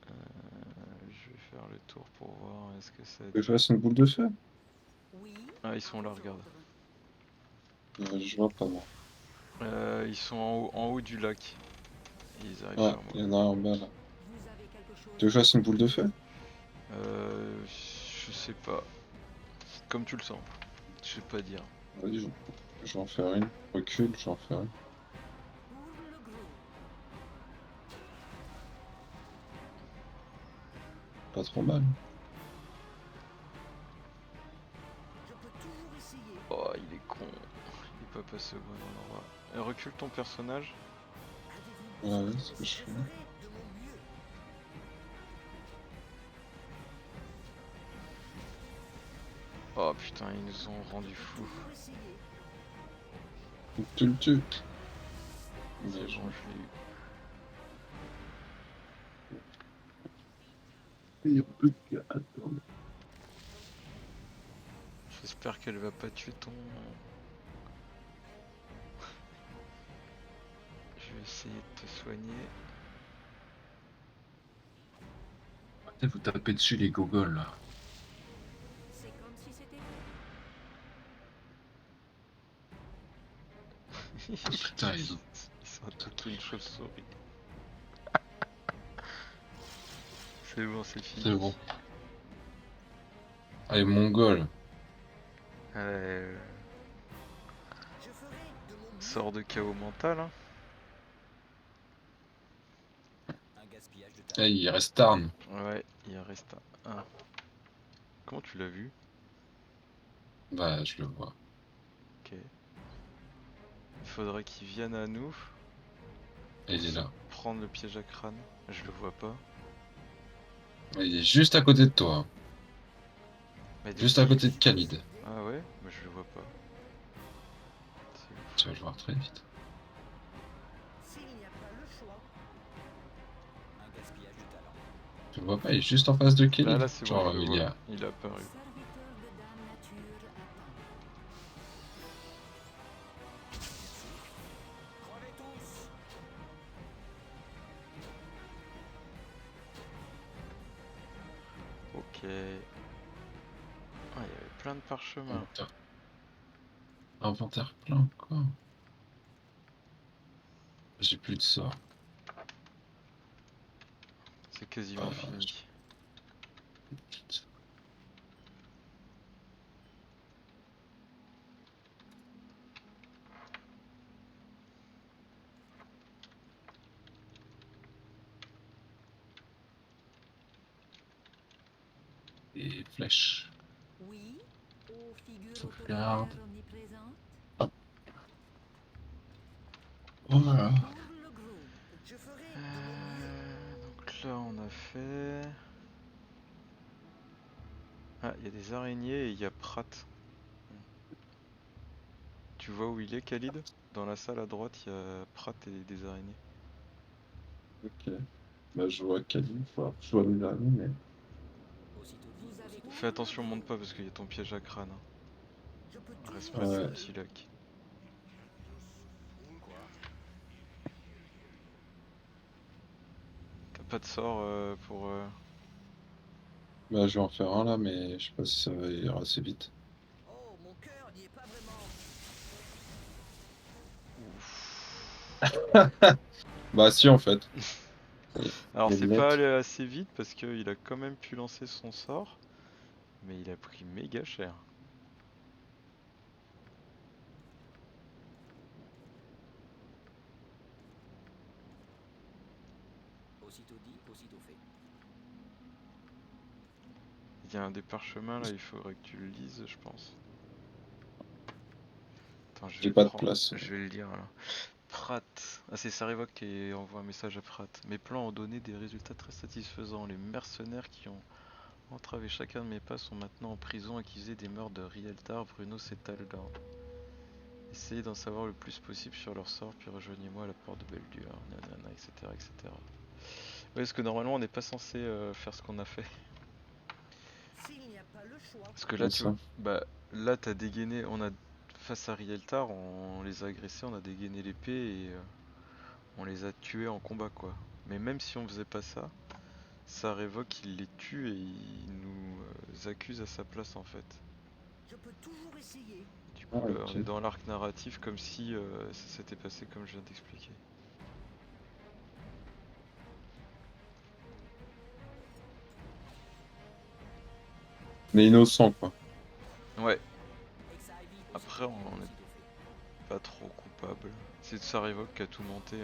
Je vais faire le tour pour voir est-ce que ça Que je dit. fasse une boule de feu? Oui. Ah, ils à sont là, vos regarde. ordres. Je vois pas, moi. Ils sont en haut du lac. Et ils arrivent Ouais, vers moi. il y en a un en bas, là. Vous avez quelque chose Tu veux que je fasse une boule de feu? Je sais pas. Comme tu le sens. Je sais pas dire. Vas-y, je vais en faire une. Recule, je vais en faire une. pour le gros. Pas trop mal. Je peux toujours essayer. Oh, il est con. Il est pas passé au bon endroit. Recule ton personnage. Avez-vous Ouais, besoin ouais, de c'est ce que je Je fais. ferai de mon mieux. Oh putain, ils nous ont rendu Je peux fous. toujours essayer. Tu le tues. C'est Bien joué. bon, je l'ai eu. Il y a plus qu'à attendre. J'espère qu'elle va pas tuer ton... Je vais essayer de te soigner. Arrêtez de vous taper dessus, les gogoles, là. C'est comme si c'était Putain, ils ont... Ils sont attaqués une chauve-souris. C'est bon, c'est fini. C'est bon. Allez, mongol. Euh, Je ferai de mon mieux. Sort de chaos mental. Hein. Un gaspillage de Eh, talent. il reste Tarn. Ouais, il en reste un. Comment tu l'as vu? Bah, je le vois. Ok. Il faudrait qu'il vienne à nous. Et il est là. Prendre le piège à crâne. Je le vois pas. Il est juste à côté de toi. Mais Juste à côté de Khalid. Ah ouais? Mais je le vois pas. C'est ouf. Tu vas le voir très vite. S'il n'y a pas le choix. Un gaspillage de talent. Tu le vois pas, il est juste en face de Ah Khalid. là c'est bon, Genre, je le il vois. y a... Il est apparu. Serviteur de Dame Nature attend. Crevez tous! Ok. Ah, il y avait plein de parchemins. Inventaire. Inventaire plein, quoi. J'ai plus de sort. C'est quasiment Ah, fini. Putain. Et flèches. Oui, aux figures Sauvegarde. autoritaires omniprésentes. Voilà. Pour le groupe, je ferai de mon mieux. Donc là on a fait... Ah, il y a des araignées et il y a Pratt. Tu vois où il est, Khalid? Dans la salle à droite, il y a Pratt et des araignées. Ok. Bah, je vois Kali, je vois les araignées, mais. Aussitôt dit, Vous avez aussitôt Fais fait. attention, monte pas parce qu'il y a ton piège à crâne. Hein. Je peux toujours Respecte le Ouais. petit lac. Quoi? T'as pas de sort pour... Bah, je vais en faire un là, mais je sais pas si ça va ir assez vite. Oh, mon cœur n'y est pas vraiment. Bah, si, en fait. Alors Il est c'est pas net. allé assez vite parce qu'il a quand même pu lancer son sort. Mais il a pris méga cher. Aussitôt dit, aussitôt fait. Il y a un des parchemins là, il faudrait que tu le lises, je pense. Attends, je vais J'ai le pas de prendre. place. Je vais le lire là. Pratt. Ah, c'est Sarevok qui envoie un message à Pratt. Mes plans ont donné des résultats très satisfaisants. Les mercenaires qui ont entravé chacun de mes pas sont maintenant en prison accusés des meurtres de Rieltar, Brunos et Taldor. Essayez d'en savoir le plus possible sur leur sort, puis rejoignez-moi à la porte de Beldur, nanana, etc. etc. Oui, parce que normalement on n'est pas censé faire ce qu'on a fait. S'il n'y a pas le choix, Parce que là, Ouais, tu ça. bah, là, t'as dégainé, on a, face à Rieltar, on les a agressés, on a dégainé l'épée et on les a tués en combat, quoi. Mais même si on faisait pas ça, ça révoque, il les tue et il nous accuse à sa place, en fait. je peux toujours essayer. Du Ah, coup, là, on ok. est dans l'arc narratif comme si ça s'était passé comme je viens d'expliquer. Mais innocent, quoi. Ouais, Exaivi, après, aussitôt dit, on n'est aussitôt fait. pas trop coupable. C'est Sarevok qui a tout monté.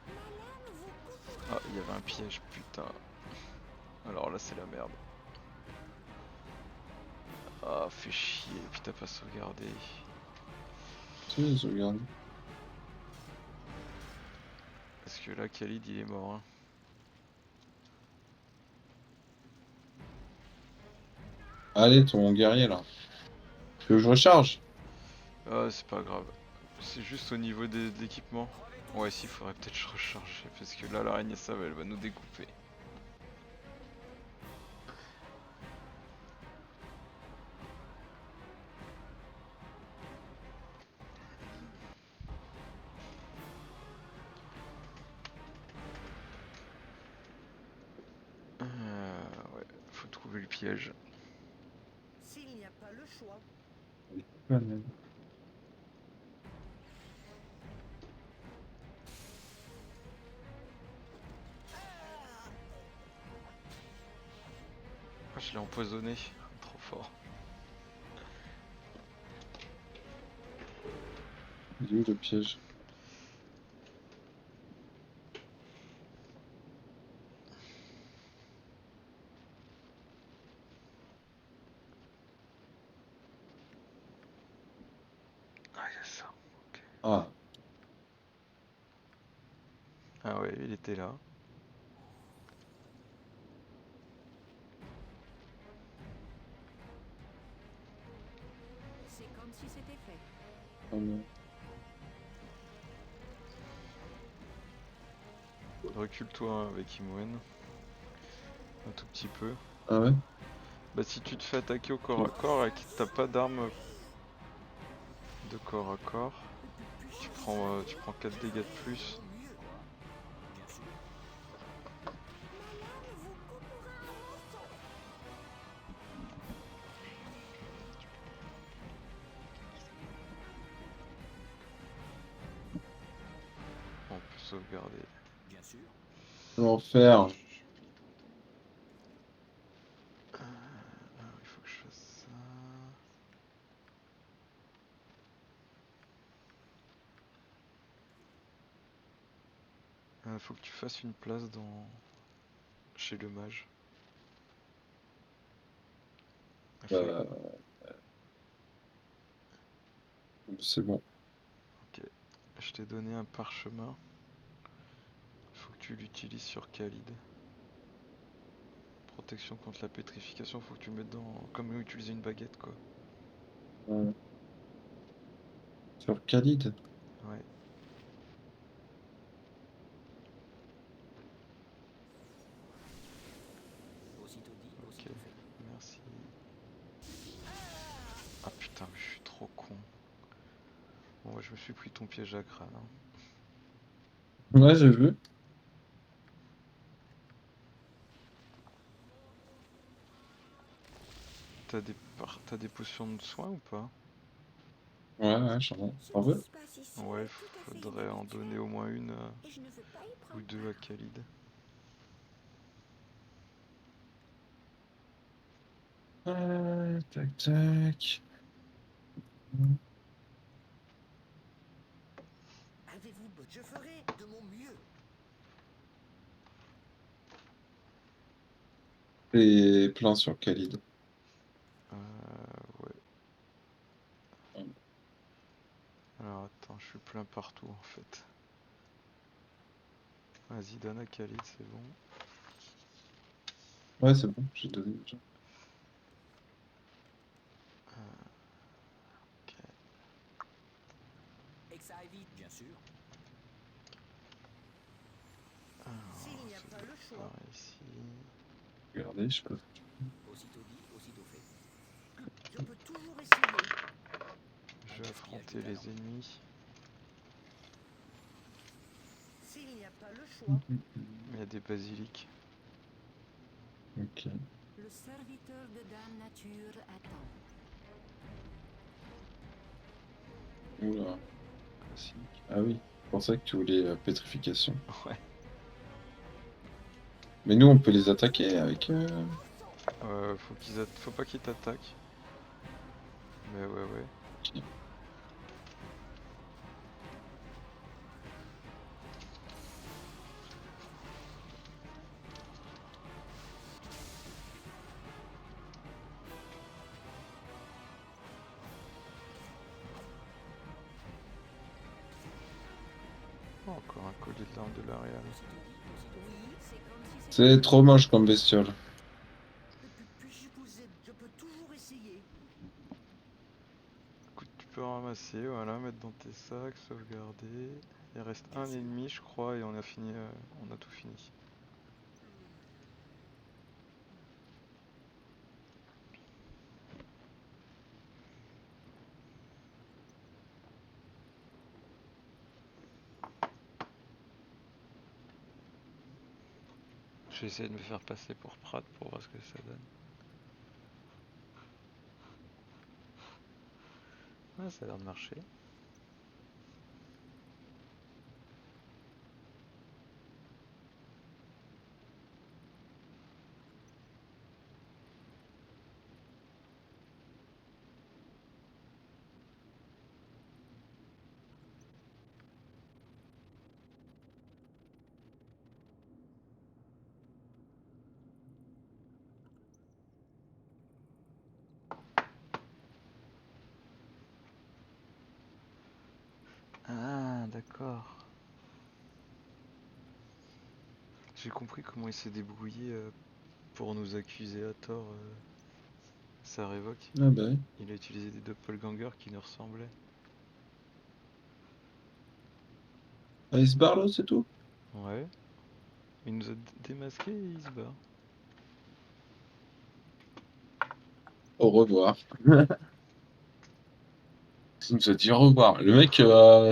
Ma lame vous coupera. Ah, il y avait un piège, putain. Alors là, c'est la merde. Ah, fais chier, puis t'as pas sauvegardé. Si, je regarde. Parce que là, Khalid, il est mort. Hein. Allez, ton guerrier, là. Tu veux que je recharge? Ah, c'est pas grave. C'est juste au niveau de l'équipement. Ouais, si, faudrait peut-être que je recharge. Parce que là, l'araignée, ça va, elle va nous découper. Ouais, faut trouver le piège. S'il n'y a pas le choix, Ouais, mais- Ah, je l'ai empoisonné. Trop fort. Il est où le piège? Ah, il y a ça. Ok. Ah, Ah ouais, il était là. c'est comme si c'était fait. ah non. Recule-toi hein, avec Imoen. Un tout petit peu. Ah ouais? Bah, si tu te fais attaquer au corps à corps et que t'as pas d'arme de corps à corps, tu prends 4 dégâts de plus. Bien sûr. Ma lame vous coupera en morceaux. On peut sauvegarder. Bien sûr. L'enfer. Il faut que je fasse ça. Faut que tu fasses une place dans chez le mage. Faut- C'est bon. Ok. Je t'ai donné un parchemin. Faut que tu l'utilises sur Khalid. Protection contre la pétrification, faut que tu le mettes dans. Comme utiliser une baguette quoi. Sur Khalid. Ouais. Aussitôt dit, Ok. aussitôt fait. Merci. Ah putain, mais je suis trop con. Bon, ouais, je me suis pris ton piège à crâne. Hein. Ouais, j'ai vu. T'as des potions de soins ou pas? Ouais, j'en Ce qui veux. se passe ici Ouais, est tout à fait faudrait en donner inhabituel au moins une et je ne veux pas y ou prendre deux à part. Khalid. Tac, tac. Avez-vous je ferai de mon mieux. Et plein sur Khalid. Ouais. Alors attends, je suis plein partout en fait. Vas-y, donne à Khalid, c'est bon. Ouais, c'est bon, j'ai donné déjà. Ok. Et que ça aille vite, bien sûr. S'il n'y a Ça pas doit le être choix, par ici. Regardez, je peux. Aussitôt dit, aussitôt fait. je peux toujours essayer. Je Un vais gaspillage de affronter les talent. ennemis. S'il n'y a pas le choix, Il y a des basiliques. Ok. Le serviteur de Dame Nature attend. Oula. Classique. Ah oui, c'est pour ça que tu voulais pétrification. Ouais. Mais nous, on peut les attaquer avec. Faut pas qu'ils t'attaquent. Mais ouais. Ok. Oh, encore un collier de l'arme de l'Arial. Aussitôt dit, aussitôt fait. oui, C'est comme si c'était C'est trop moche comme bestiole. puis-je vous aider? Je peux toujours essayer. Écoute, tu peux ramasser, voilà, mettre dans tes sacs, sauvegarder. Il reste Bien un sûr. ennemi, je crois, et on a fini, on a tout fini. Je vais essayer de me faire passer pour Pratt pour voir ce que ça donne. Ah, ça a l'air de marcher. Ah, d'accord. J'ai compris comment il s'est débrouillé pour nous accuser à tort. Ça révoque. Ah bah oui. Il a utilisé des doppelgangers qui nous ressemblaient. Ah, il se barre l'autre, c'est tout? Ouais. Il nous a démasqué et il se bat. Au revoir. Il nous a dit au revoir. Le mec,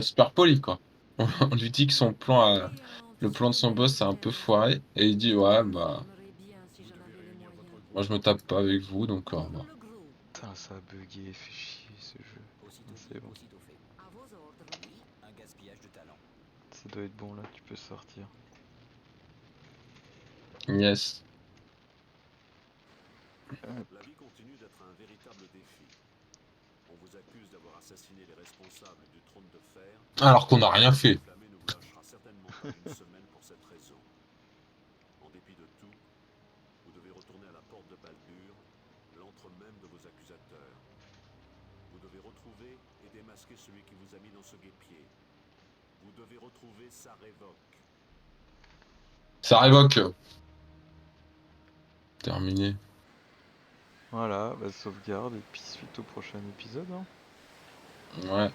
super poli, quoi. On lui dit que son plan, le plan de son boss, c'est un peu foiré. Et il dit, ouais, bah, J'aimerais bien si Vous j'en devez avais les réunir votre moyens. moi, groupe je me pour tape une pas avec réunion. vous, donc au Pour revoir. le groupe. Putain, ça a bugué, fait chier ce jeu. Aussitôt Ah, dit, c'est bon. aussitôt fait. À vos ordres. Oui, un gaspillage de talent. Ça doit être bon là, tu peux sortir. Yes. La vie continue d'être un véritable défi. On vous accuse d'avoir assassiné les responsables du trône de fer. Alors qu'on n'a rien fait. Flammé ne vous lâchera certainement pas une semaine pour cette raison. En dépit de tout, vous devez retourner à la porte de Baldur, l'antre même de vos accusateurs. Vous devez retrouver et démasquer celui qui vous a mis dans ce guêpier. Vous devez retrouver sa révoque. Ça révoque. Terminé. Voilà, bah, sauvegarde et puis suite au prochain épisode. Hein. Ouais.